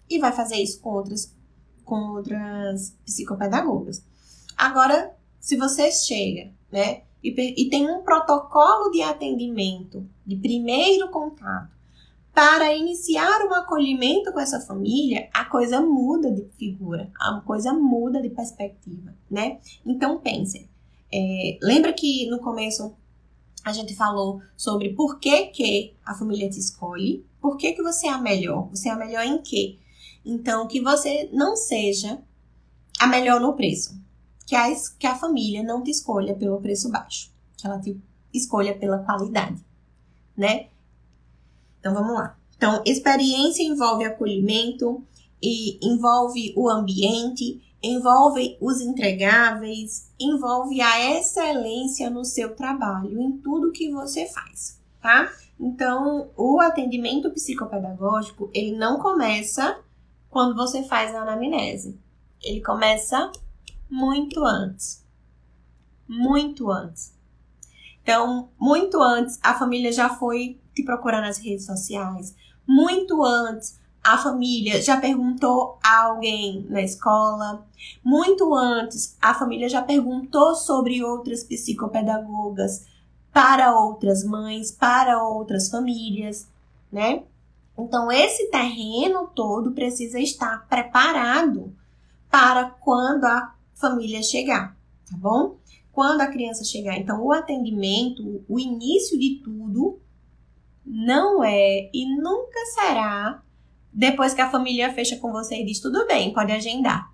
[SPEAKER 1] E vai fazer isso com outras psicopedagogas. Agora, se você chega, né, e tem um protocolo de atendimento, de primeiro contato, para iniciar um acolhimento com essa família, a coisa muda de figura, a coisa muda de perspectiva, né? Então, pensem. Lembra que no começo a gente falou sobre por que a família te escolhe? Por que você é a melhor? Você é a melhor em quê? Então, que você não seja a melhor no preço. Que a família não te escolha pelo preço baixo. Que ela te escolha pela qualidade, né? Então, vamos lá. Então, experiência envolve acolhimento, e envolve o ambiente, envolve os entregáveis, envolve a excelência no seu trabalho, em tudo que você faz, tá? Então, o atendimento psicopedagógico, ele não começa quando você faz a anamnese. Ele começa muito antes. Muito antes. Então, muito antes, a família já foi te procurar nas redes sociais. Muito antes, a família já perguntou a alguém na escola. Muito antes, a família já perguntou sobre outras psicopedagogas para outras mães, para outras famílias, né? Então, esse terreno todo precisa estar preparado para quando a família chegar, tá bom? Quando a criança chegar. Então, o atendimento, o início de tudo, não é e nunca será depois que a família fecha com você e diz: tudo bem, pode agendar.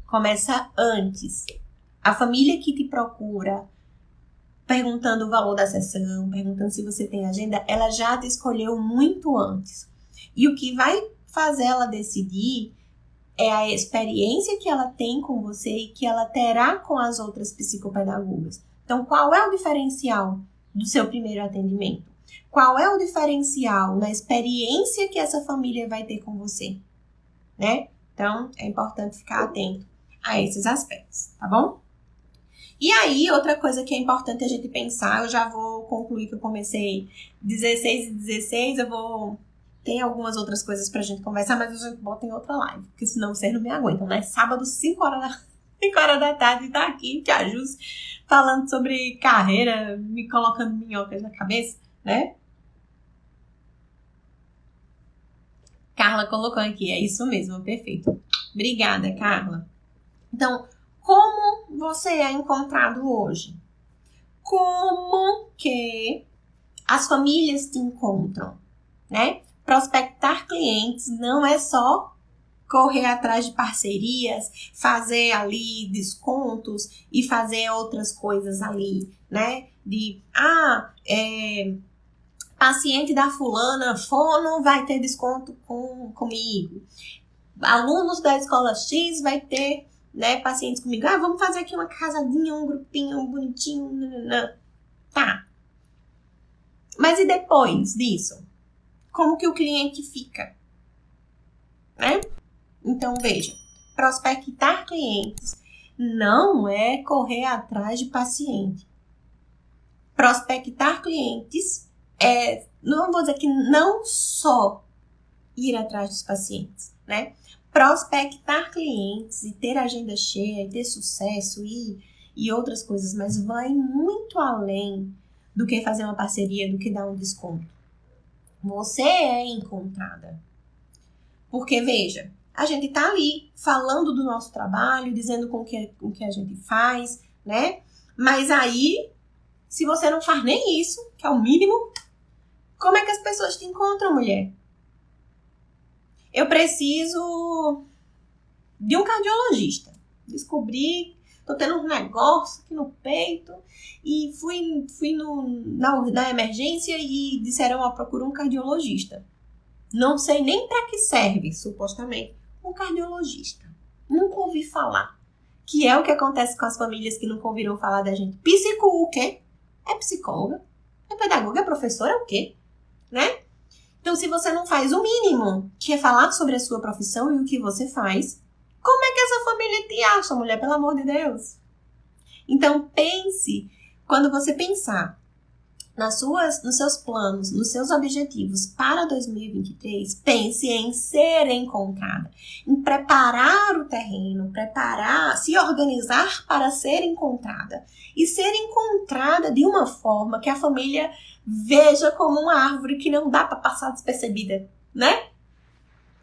[SPEAKER 1] Começa antes. A família que te procura, perguntando o valor da sessão, perguntando se você tem agenda, ela já te escolheu muito antes. E o que vai fazer ela decidir é a experiência que ela tem com você e que ela terá com as outras psicopedagogas. Então, qual é o diferencial do seu primeiro atendimento? Qual é o diferencial na experiência que essa família vai ter com você, né? Então, é importante ficar atento a esses aspectos, tá bom? E aí, outra coisa que é importante a gente pensar, eu já vou concluir que eu comecei 16 e 16, tem algumas outras coisas pra gente conversar, mas a gente bota em outra live, porque senão vocês não me aguentam, né? Sábado, 5 horas da tarde, tá aqui, Tia Jus, falando sobre carreira, me colocando minhocas na cabeça, né? Carla colocou aqui, é isso mesmo, perfeito. Obrigada, Carla. Então, como você é encontrado hoje? Como que as famílias te encontram, né? Prospectar clientes não é só correr atrás de parcerias, fazer ali descontos e fazer outras coisas ali, né? Paciente da fulana, fono, vai ter desconto comigo. Alunos da escola X vai ter, né, pacientes comigo. Vamos fazer aqui uma casadinha, um grupinho bonitinho. Nanana. Tá. Mas e depois disso? Como que o cliente fica? Né? Então, veja. Prospectar clientes não é correr atrás de paciente. Prospectar clientes não vou dizer que não só ir atrás dos pacientes, né? Prospectar clientes e ter agenda cheia e ter sucesso e outras coisas, mas vai muito além do que fazer uma parceria, do que dar um desconto. Você é encontrada. Porque, veja, a gente tá ali falando do nosso trabalho, dizendo com o que a gente faz, né? Mas aí, se você não faz nem isso, que é o mínimo, como é que as pessoas te encontram, mulher? eu preciso de um cardiologista. Descobri, tô tendo um negócio aqui no peito e fui na emergência e disseram, ó, procura um cardiologista. Não sei nem para que serve, supostamente, um cardiologista. Nunca ouvi falar. Que é o que acontece com as famílias que nunca ouviram falar da gente. O quê? É psicóloga? É pedagoga? É professora? É o quê? Né? Então, se você não faz o mínimo, que é falar sobre a sua profissão e o que você faz, como é que essa família te acha, mulher? Pelo amor de Deus. Então, pense, quando você pensar nos seus planos, nos seus objetivos para 2023, pense em ser encontrada, em preparar o terreno, se organizar para ser encontrada. E ser encontrada de uma forma que a família veja como uma árvore que não dá para passar despercebida, né?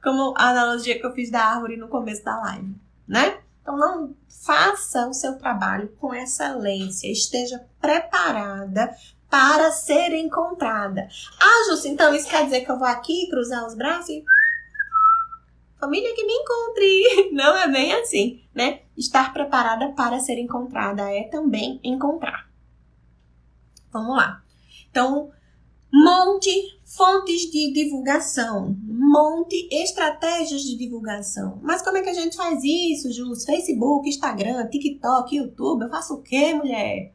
[SPEAKER 1] Como a analogia que eu fiz da árvore no começo da live, né? Então, não faça o seu trabalho com excelência, esteja preparada para ser encontrada. Ah, Júcia, então isso quer dizer que eu vou aqui cruzar os braços e... família que me encontre. Não é bem assim, né? Estar preparada para ser encontrada é também encontrar. Vamos lá. Então, monte fontes de divulgação, monte estratégias de divulgação. Mas como é que a gente faz isso, Júcia? Facebook, Instagram, TikTok, YouTube, eu faço o quê, mulher?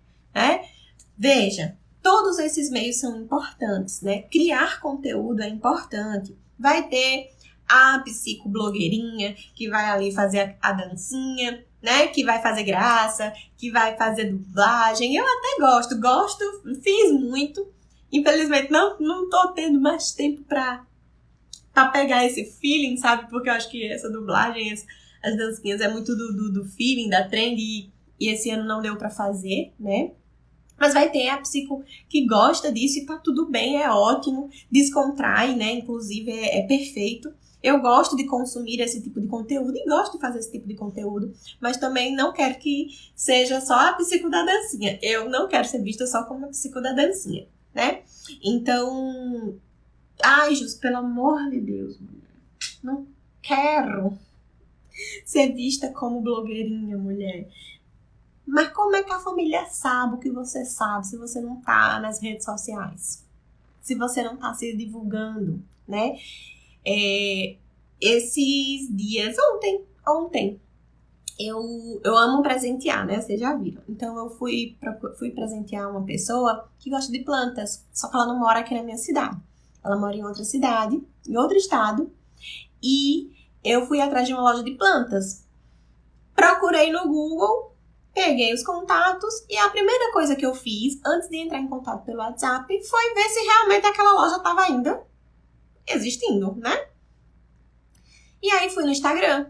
[SPEAKER 1] Veja, todos esses meios são importantes, né? Criar conteúdo é importante. Vai ter a psicoblogueirinha que vai ali fazer a dancinha, né? Que vai fazer graça, que vai fazer dublagem. Eu até gosto, fiz muito. Infelizmente, não tô tendo mais tempo pra pegar esse feeling, sabe? Porque eu acho que essa dublagem, as dancinhas é muito do feeling, da trend, e esse ano não deu pra fazer, né? Mas vai ter a psico que gosta disso e tá tudo bem, é ótimo, descontrai, né? Inclusive é perfeito. Eu gosto de consumir esse tipo de conteúdo e gosto de fazer esse tipo de conteúdo, mas também não quero que seja só a psico da dancinha. Eu não quero ser vista só como a psico da dancinha, né? Então, ai, Jus, pelo amor de Deus, mulher, não quero ser vista como blogueirinha, mulher. Mas como é que a família sabe o que você sabe se você não tá nas redes sociais? Se você não tá se divulgando, né? Esses dias, ontem, eu amo presentear, né? Vocês já viram. Então, eu fui presentear uma pessoa que gosta de plantas, só que ela não mora aqui na minha cidade. Ela mora em outra cidade, em outro estado, e eu fui atrás de uma loja de plantas. Procurei no Google, peguei os contatos e a primeira coisa que eu fiz, antes de entrar em contato pelo WhatsApp, foi ver se realmente aquela loja estava ainda existindo, né? E aí fui no Instagram.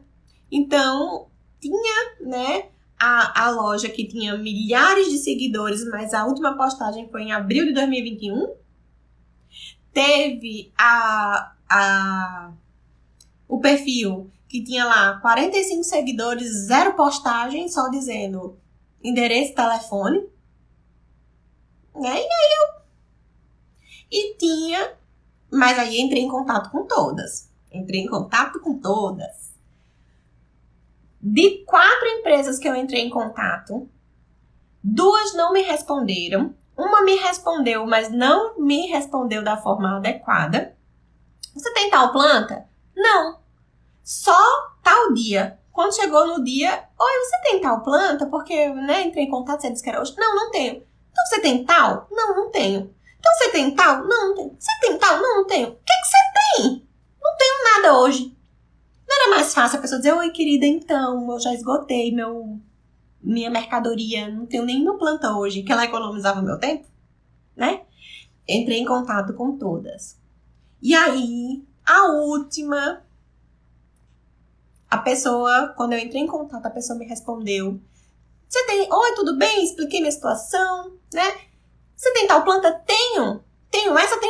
[SPEAKER 1] Então, tinha, né, a loja que tinha milhares de seguidores, mas a última postagem foi em abril de 2021. Teve o perfil que tinha lá 45 seguidores, 0 postagem, só dizendo endereço e telefone. Né? E tinha, mas aí entrei em contato com todas. De 4 empresas que eu entrei em contato, 2 não me responderam. Uma me respondeu, mas não me respondeu da forma adequada. Você tem tal planta? Não. Só tal dia. Quando chegou no dia, oi, você tem tal planta? Porque, né, entrei em contato, você disse que era hoje. Não, não tenho. Então você tem tal? Não, não tenho. Então você tem tal? Não, não tenho. Você tem tal? Não, não tenho. O que você tem? Não tenho nada hoje. Não era mais fácil a pessoa dizer, oi, querida, então, eu já esgotei minha mercadoria, não tenho nenhuma planta hoje, que ela economizava meu tempo, né? Entrei em contato com todas. E aí, a última, a pessoa, quando eu entrei em contato, a pessoa me respondeu, você tem, oi, tudo bem? Expliquei minha situação, né? Você tem tal planta? Tenho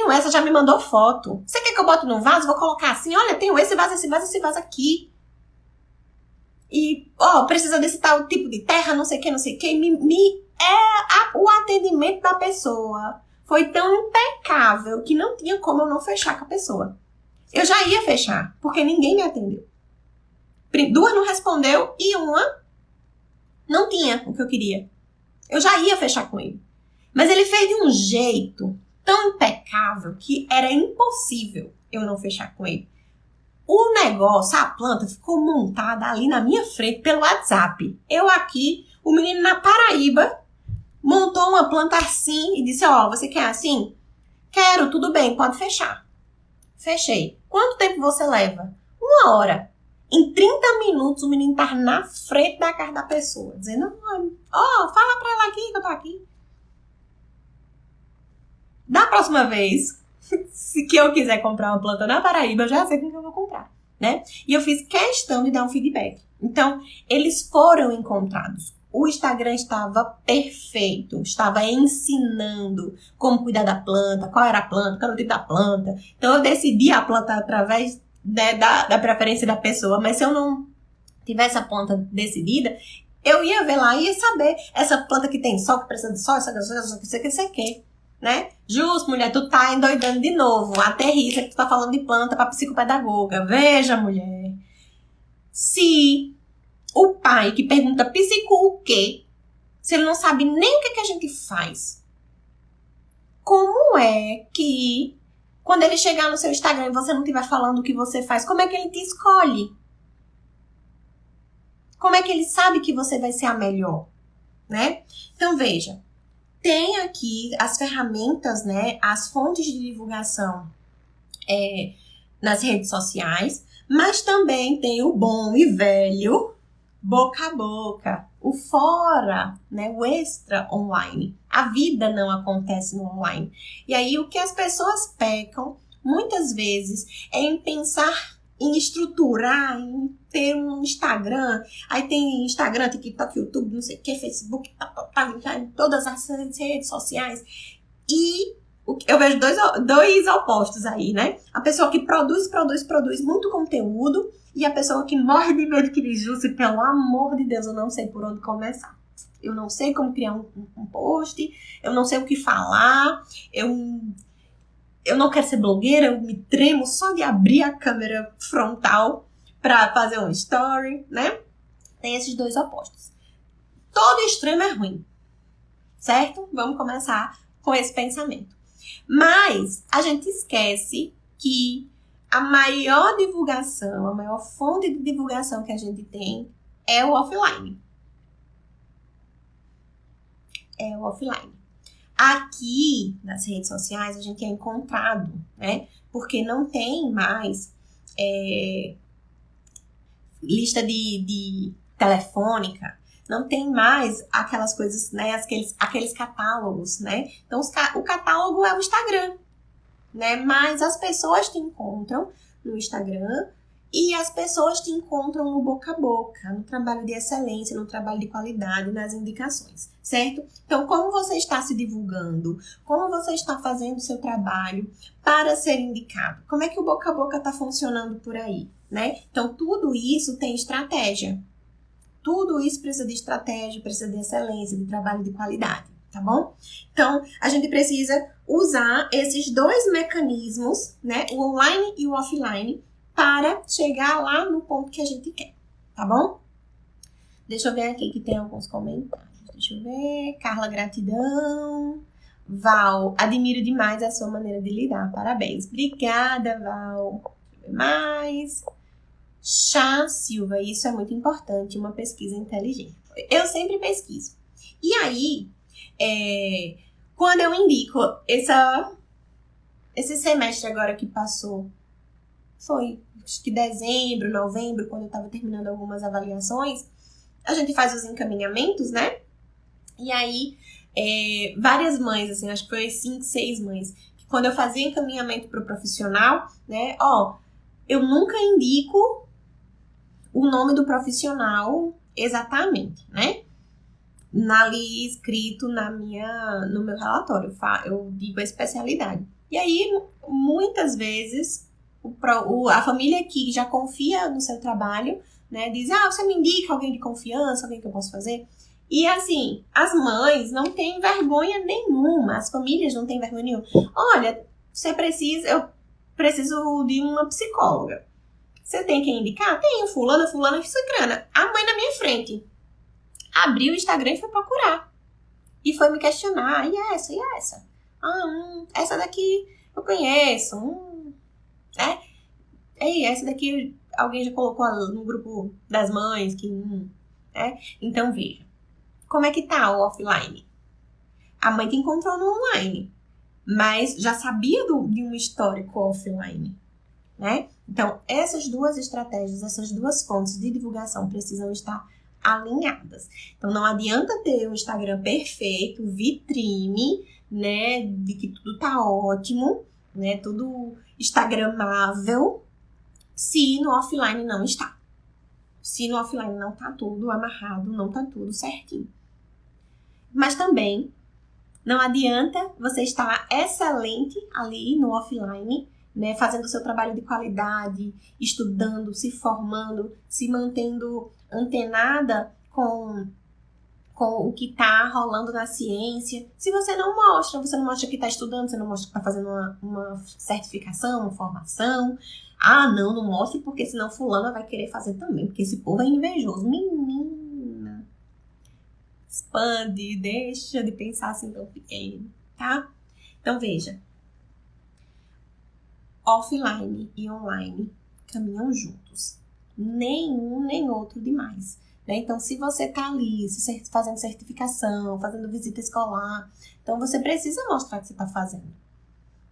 [SPEAKER 1] essa, já me mandou foto. Você quer que eu bote num vaso? Vou colocar assim, olha, tenho esse vaso aqui. E, precisa desse tal tipo de terra, não sei o que. O atendimento da pessoa foi tão impecável que não tinha como eu não fechar com a pessoa. eu já ia fechar, porque ninguém me atendeu. 2 não respondeu e uma não tinha o que eu queria. Eu já ia fechar com ele. Mas ele fez de um jeito tão impecável que era impossível eu não fechar com ele. O negócio, a planta, ficou montada ali na minha frente pelo WhatsApp. Eu aqui, o menino na Paraíba, montou uma planta assim e disse, você quer assim? Quero, tudo bem, pode fechar. Fechei. Quanto tempo você leva? 1 hora. Em 30 minutos, o menino tá na frente da casa da pessoa, dizendo, fala pra ela aqui que eu tô aqui. Da próxima vez, se que eu quiser comprar uma planta na Paraíba, eu já sei com que eu vou comprar, né? E eu fiz questão de dar um feedback. Então, eles foram encontrados. O Instagram estava perfeito, estava ensinando como cuidar da planta, qual era a planta, qual era o tipo da planta. Então, eu decidi a planta através da preferência da pessoa, mas se eu não tivesse a planta decidida, eu ia ver lá e ia saber essa planta que tem sol, que precisa de sol, isso aqui, né? Justo, mulher, tu tá endoidando de novo. Aterrissa que tu tá falando de planta pra psicopedagoga. Veja, mulher. Se o pai que pergunta psico o quê, se ele não sabe nem o que a gente faz, como é que quando ele chegar no seu Instagram e você não estiver falando o que você faz, como é que ele te escolhe? Como é que ele sabe que você vai ser a melhor, né? Então, veja. Tem aqui as ferramentas, né, as fontes de divulgação nas redes sociais, mas também tem o bom e velho boca a boca, o fora, né, o extra online. A vida não acontece no online. E aí o que as pessoas pecam, muitas vezes, é em pensar em estruturar, em ter um Instagram, aí tem Instagram, TikTok, YouTube, não sei o que, Facebook, em todas as redes sociais. E eu vejo dois opostos aí, né? A pessoa que produz muito conteúdo e a pessoa que morre de medo que lhe jure, pelo amor de Deus, eu não sei por onde começar. Eu não sei como criar um post, eu não sei o que falar, eu não quero ser blogueira, eu me tremo só de abrir a câmera frontal para fazer um story, né? Tem esses dois opostos. Todo extremo é ruim, certo? Vamos começar com esse pensamento. Mas a gente esquece que a maior divulgação, a maior fonte de divulgação que a gente tem é o offline. É o offline. Aqui, nas redes sociais, a gente é encontrado, né? Porque não tem mais lista de telefônica, não tem mais aquelas coisas, né? Aqueles catálogos, né? Então, o catálogo é o Instagram, né? Mas as pessoas te encontram no Instagram e as pessoas te encontram no boca a boca, no trabalho de excelência, no trabalho de qualidade, nas indicações, certo? Então, como você está se divulgando? Como você está fazendo o seu trabalho para ser indicado? Como é que o boca a boca está funcionando por aí, né? Então, tudo isso tem estratégia. Tudo isso precisa de estratégia, precisa de excelência, de trabalho de qualidade, tá bom? Então, a gente precisa usar esses dois mecanismos, né? O online e o offline, para chegar lá no ponto que a gente quer, tá bom? Deixa eu ver aqui que tem alguns comentários. Deixa eu ver. Carla, gratidão. Val, admiro demais a sua maneira de lidar. Parabéns. Obrigada, Val. Deixa eu ver mais. Chá, Silva, isso é muito importante, uma pesquisa inteligente. Eu sempre pesquiso. E aí, quando eu indico esse semestre agora que passou, foi acho que dezembro, novembro, quando eu estava terminando algumas avaliações, a gente faz os encaminhamentos, né? E aí, várias mães, assim, acho que foi 5, 6 mães, que quando eu fazia encaminhamento para o profissional, né? Eu nunca indico o nome do profissional exatamente, né? Ali escrito no meu relatório, eu digo a especialidade. E aí, muitas vezes, a família que já confia no seu trabalho, né, diz, você me indica alguém de confiança, alguém que eu posso fazer? E assim, as mães não têm vergonha nenhuma, as famílias não têm vergonha nenhuma. Olha, você precisa, preciso de uma psicóloga. Você tem quem indicar? Tenho, fulana, cicrana. A mãe na minha frente. Abriu o Instagram e foi procurar. E foi me questionar. E essa? E essa? Essa daqui eu conheço. Né? E essa daqui alguém já colocou no grupo das mães. Né? Então, veja. Como é que tá o offline? A mãe te encontrou no online. Mas já sabia de um histórico offline. Né? Então, essas duas estratégias, essas duas fontes de divulgação precisam estar alinhadas. Então, não adianta ter um Instagram perfeito, vitrine, né, de que tudo tá ótimo, né, tudo instagramável, se no offline não está. Se no offline não tá tudo amarrado, não tá tudo certinho. Mas também não adianta você estar excelente ali no offline, né, fazendo o seu trabalho de qualidade, estudando, se formando, se mantendo antenada com o que está rolando na ciência. Se você não mostra que está estudando, você não mostra que está fazendo uma certificação, uma formação. Não mostre, porque senão fulana vai querer fazer também, porque esse povo é invejoso. Menina, expande, deixa de pensar assim tão pequeno, tá? Então, veja. Offline e online caminham juntos. Nenhum nem outro demais. Né? Então, se você está ali fazendo certificação, fazendo visita escolar, então você precisa mostrar o que você está fazendo.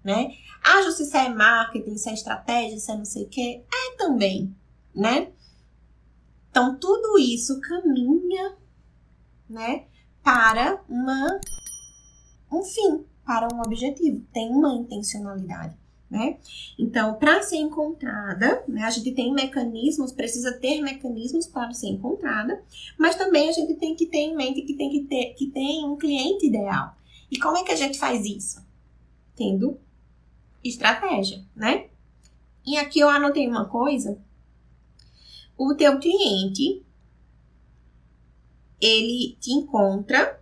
[SPEAKER 1] Né? Ju, se é marketing, se é estratégia, se é não sei o quê, é também. Né? Então, tudo isso caminha, né, para um fim, para um objetivo. Tem uma intencionalidade. Né? Então, para ser encontrada, né, a gente tem mecanismos, precisa ter mecanismos para ser encontrada, mas também a gente tem que ter em mente que tem um cliente ideal. E como é que a gente faz isso? Tendo estratégia, né? E aqui eu anotei uma coisa. O teu cliente, ele te encontra,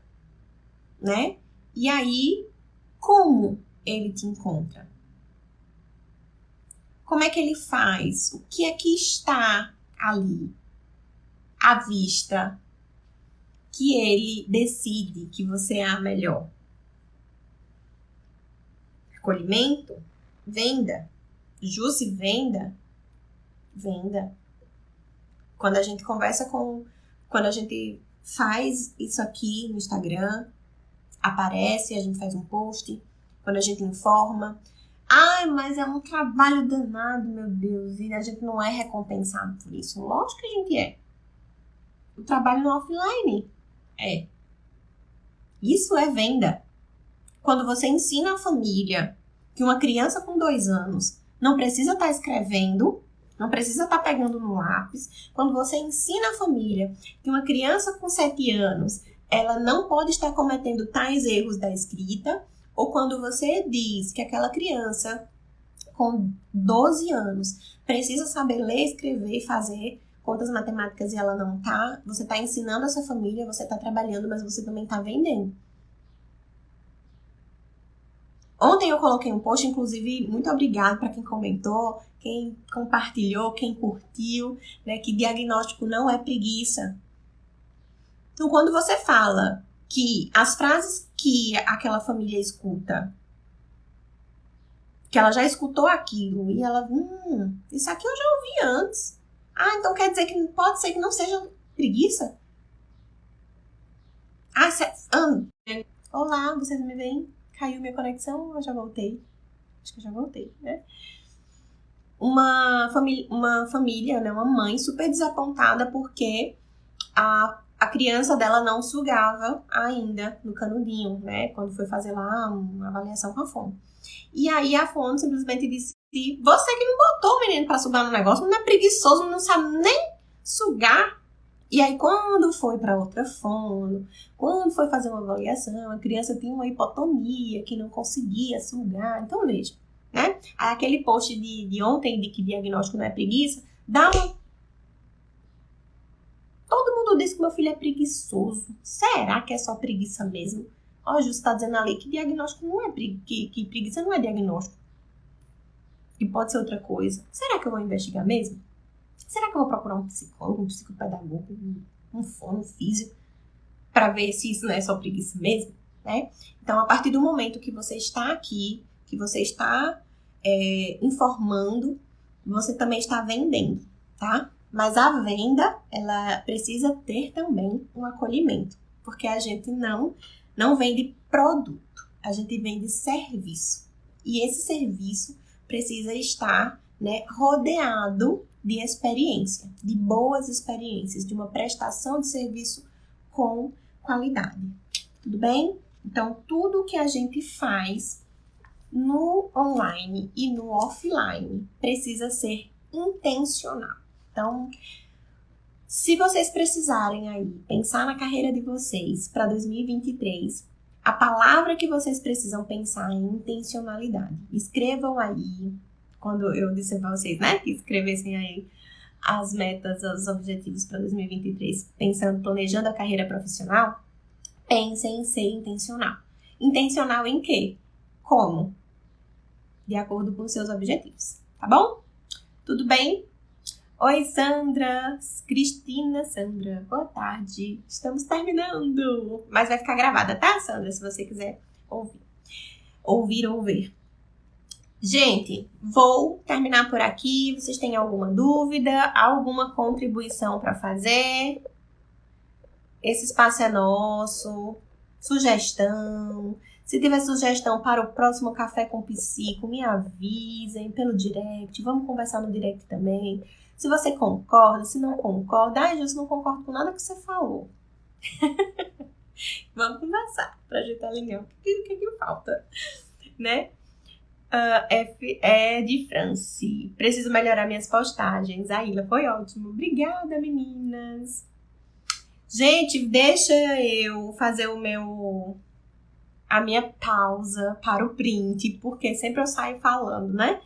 [SPEAKER 1] né? E aí, como ele te encontra? Como é que ele faz? O que é que está ali à vista que ele decide que você é a melhor? Acolhimento? Venda? Jusce venda? Venda. Quando a gente quando a gente faz isso aqui no Instagram, aparece, a gente faz um post, quando a gente informa. Mas é um trabalho danado, meu Deus, e a gente não é recompensado por isso. Lógico que a gente é. O trabalho no offline é. Isso é venda. Quando você ensina a família que uma criança com 2 anos não precisa estar escrevendo, não precisa estar pegando no lápis. Quando você ensina a família que uma criança com 7 anos, ela não pode estar cometendo tais erros da escrita, ou quando você diz que aquela criança com 12 anos precisa saber ler, escrever e fazer contas matemáticas e ela não tá, você está ensinando a sua família, você está trabalhando, mas você também está vendendo. Ontem eu coloquei um post, inclusive, muito obrigado para quem comentou, quem compartilhou, quem curtiu, né, que diagnóstico não é preguiça. Então, quando você fala que as frases que aquela família escuta, que ela já escutou aquilo, e ela, isso aqui eu já ouvi antes. Então quer dizer que pode ser que não seja preguiça? Olá, vocês me veem? Caiu minha conexão, eu já voltei. Acho que eu já voltei, né? Uma família, né, uma mãe super desapontada porque a criança dela não sugava ainda no canudinho, né? Quando foi fazer lá uma avaliação com a fono. E aí a fono simplesmente disse: você que não botou o menino pra sugar no negócio, não é preguiçoso, não sabe nem sugar. E aí quando foi pra outra fono, quando foi fazer uma avaliação, a criança tinha uma hipotonia que não conseguia sugar. Então veja, né? Aquele post de ontem de que diagnóstico não é preguiça, todo mundo diz que meu filho é preguiçoso. Será que é só preguiça mesmo? Ó, Ju, está dizendo ali que diagnóstico não é que preguiça não é diagnóstico. e pode ser outra coisa. Será que eu vou investigar mesmo? Será que eu vou procurar um psicólogo, um psicopedagogo, um fono, um físico, para ver se isso não é só preguiça mesmo, né? Então, a partir do momento que você está aqui, que você está informando, você também está vendendo, tá? Mas a venda, ela precisa ter também um acolhimento, porque a gente não vende produto, a gente vende serviço. E esse serviço precisa estar, né, rodeado de experiência, de boas experiências, de uma prestação de serviço com qualidade. Tudo bem? Então, tudo que a gente faz no online e no offline precisa ser intencional. Então, se vocês precisarem aí pensar na carreira de vocês para 2023, a palavra que vocês precisam pensar é intencionalidade. Escrevam aí, quando eu disse para vocês, né, que escrevessem aí as metas, os objetivos para 2023, planejando a carreira profissional, pensem em ser intencional. Intencional em quê? Como? De acordo com os seus objetivos, tá bom? Tudo bem? Oi, Sandra, Cristina, Sandra, boa tarde. Estamos terminando, mas vai ficar gravada, tá, Sandra? Se você quiser ouvir ou ver. Gente, vou terminar por aqui. Vocês têm alguma dúvida, alguma contribuição para fazer? Esse espaço é nosso. Sugestão. Se tiver sugestão para o próximo Café com Psico, me avisem pelo direct. Vamos conversar no direct também. Se você concorda, se não concorda. Ai, Júlio, não concordo com nada que você falou. Vamos conversar pra gente alinhar o que falta, né? F é de France. Preciso melhorar minhas postagens. A Ilha, foi ótimo. Obrigada, meninas. Gente, deixa eu fazer a minha pausa para o print, porque sempre eu saio falando, né?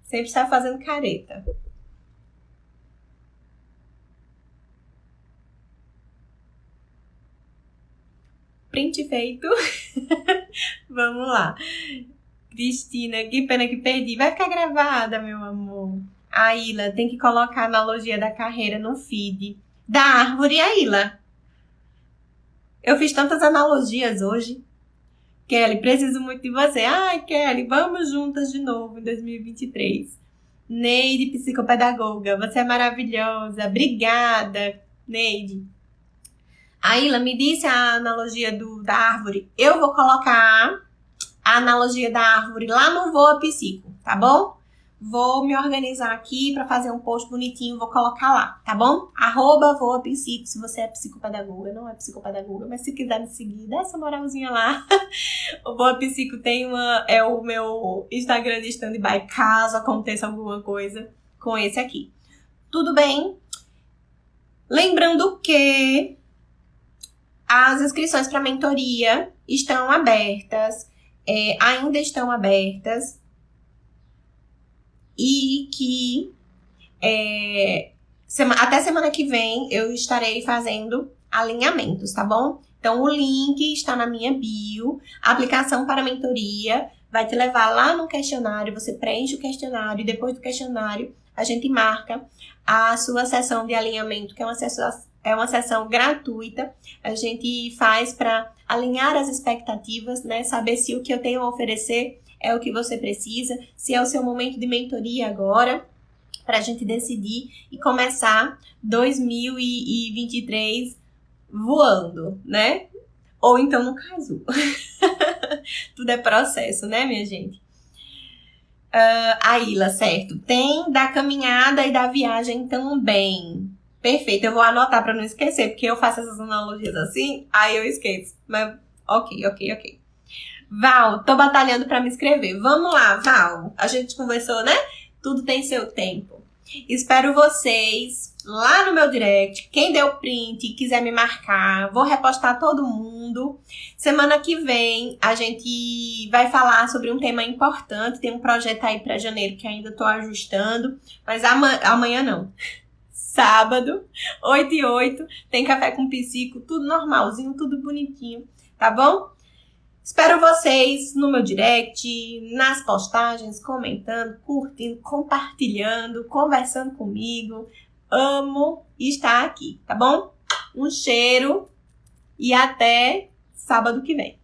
[SPEAKER 1] Sempre saio fazendo careta. Print feito. Vamos lá. Cristina, que pena que perdi. Vai ficar gravada, meu amor. A Ilha tem que colocar a analogia da carreira no feed. Da árvore, a Ilha. Eu fiz tantas analogias hoje. Kelly, preciso muito de você. Ai, Kelly, vamos juntas de novo em 2023. Neide, psicopedagoga, você é maravilhosa. Obrigada, Neide. A Ilha me disse a analogia da árvore. Eu vou colocar a analogia da árvore lá no Voa Psico, tá bom? Vou me organizar aqui para fazer um post bonitinho, vou colocar lá, tá bom? @Voa Psico, se você é psicopedagoga, não é psicopedagoga, mas se quiser me seguir, dá essa moralzinha lá. O Voa Psico é o meu Instagram de stand-by, caso aconteça alguma coisa com esse aqui. Tudo bem? Lembrando que as inscrições para mentoria estão abertas, ainda estão abertas, e que até semana que vem eu estarei fazendo alinhamentos, tá bom? Então, o link está na minha bio. A aplicação para mentoria vai te levar lá no questionário. Você preenche o questionário e depois do questionário a gente marca a sua sessão de alinhamento, que é uma sessão gratuita. A gente faz para alinhar as expectativas, né? Saber se o que eu tenho a oferecer é o que você precisa, se é o seu momento de mentoria agora, para a gente decidir e começar 2023 voando, né? Ou então no caso. Tudo é processo, né, minha gente? A Ilha, certo. Tem da caminhada e da viagem também. Perfeito, eu vou anotar para não esquecer, porque eu faço essas analogias assim, aí eu esqueço. Mas ok. Val, tô batalhando pra me inscrever. Vamos lá, Val. A gente conversou, né? Tudo tem seu tempo. Espero vocês lá no meu direct. Quem deu print e quiser me marcar, vou repostar todo mundo. Semana que vem a gente vai falar sobre um tema importante. Tem um projeto aí pra janeiro que ainda tô ajustando. Mas amanhã não. Sábado, 8h08, tem Café com Psico. Tudo normalzinho, tudo bonitinho. Tá bom? Espero vocês no meu direct, nas postagens, comentando, curtindo, compartilhando, conversando comigo. Amo estar aqui, tá bom? Um cheiro e até sábado que vem.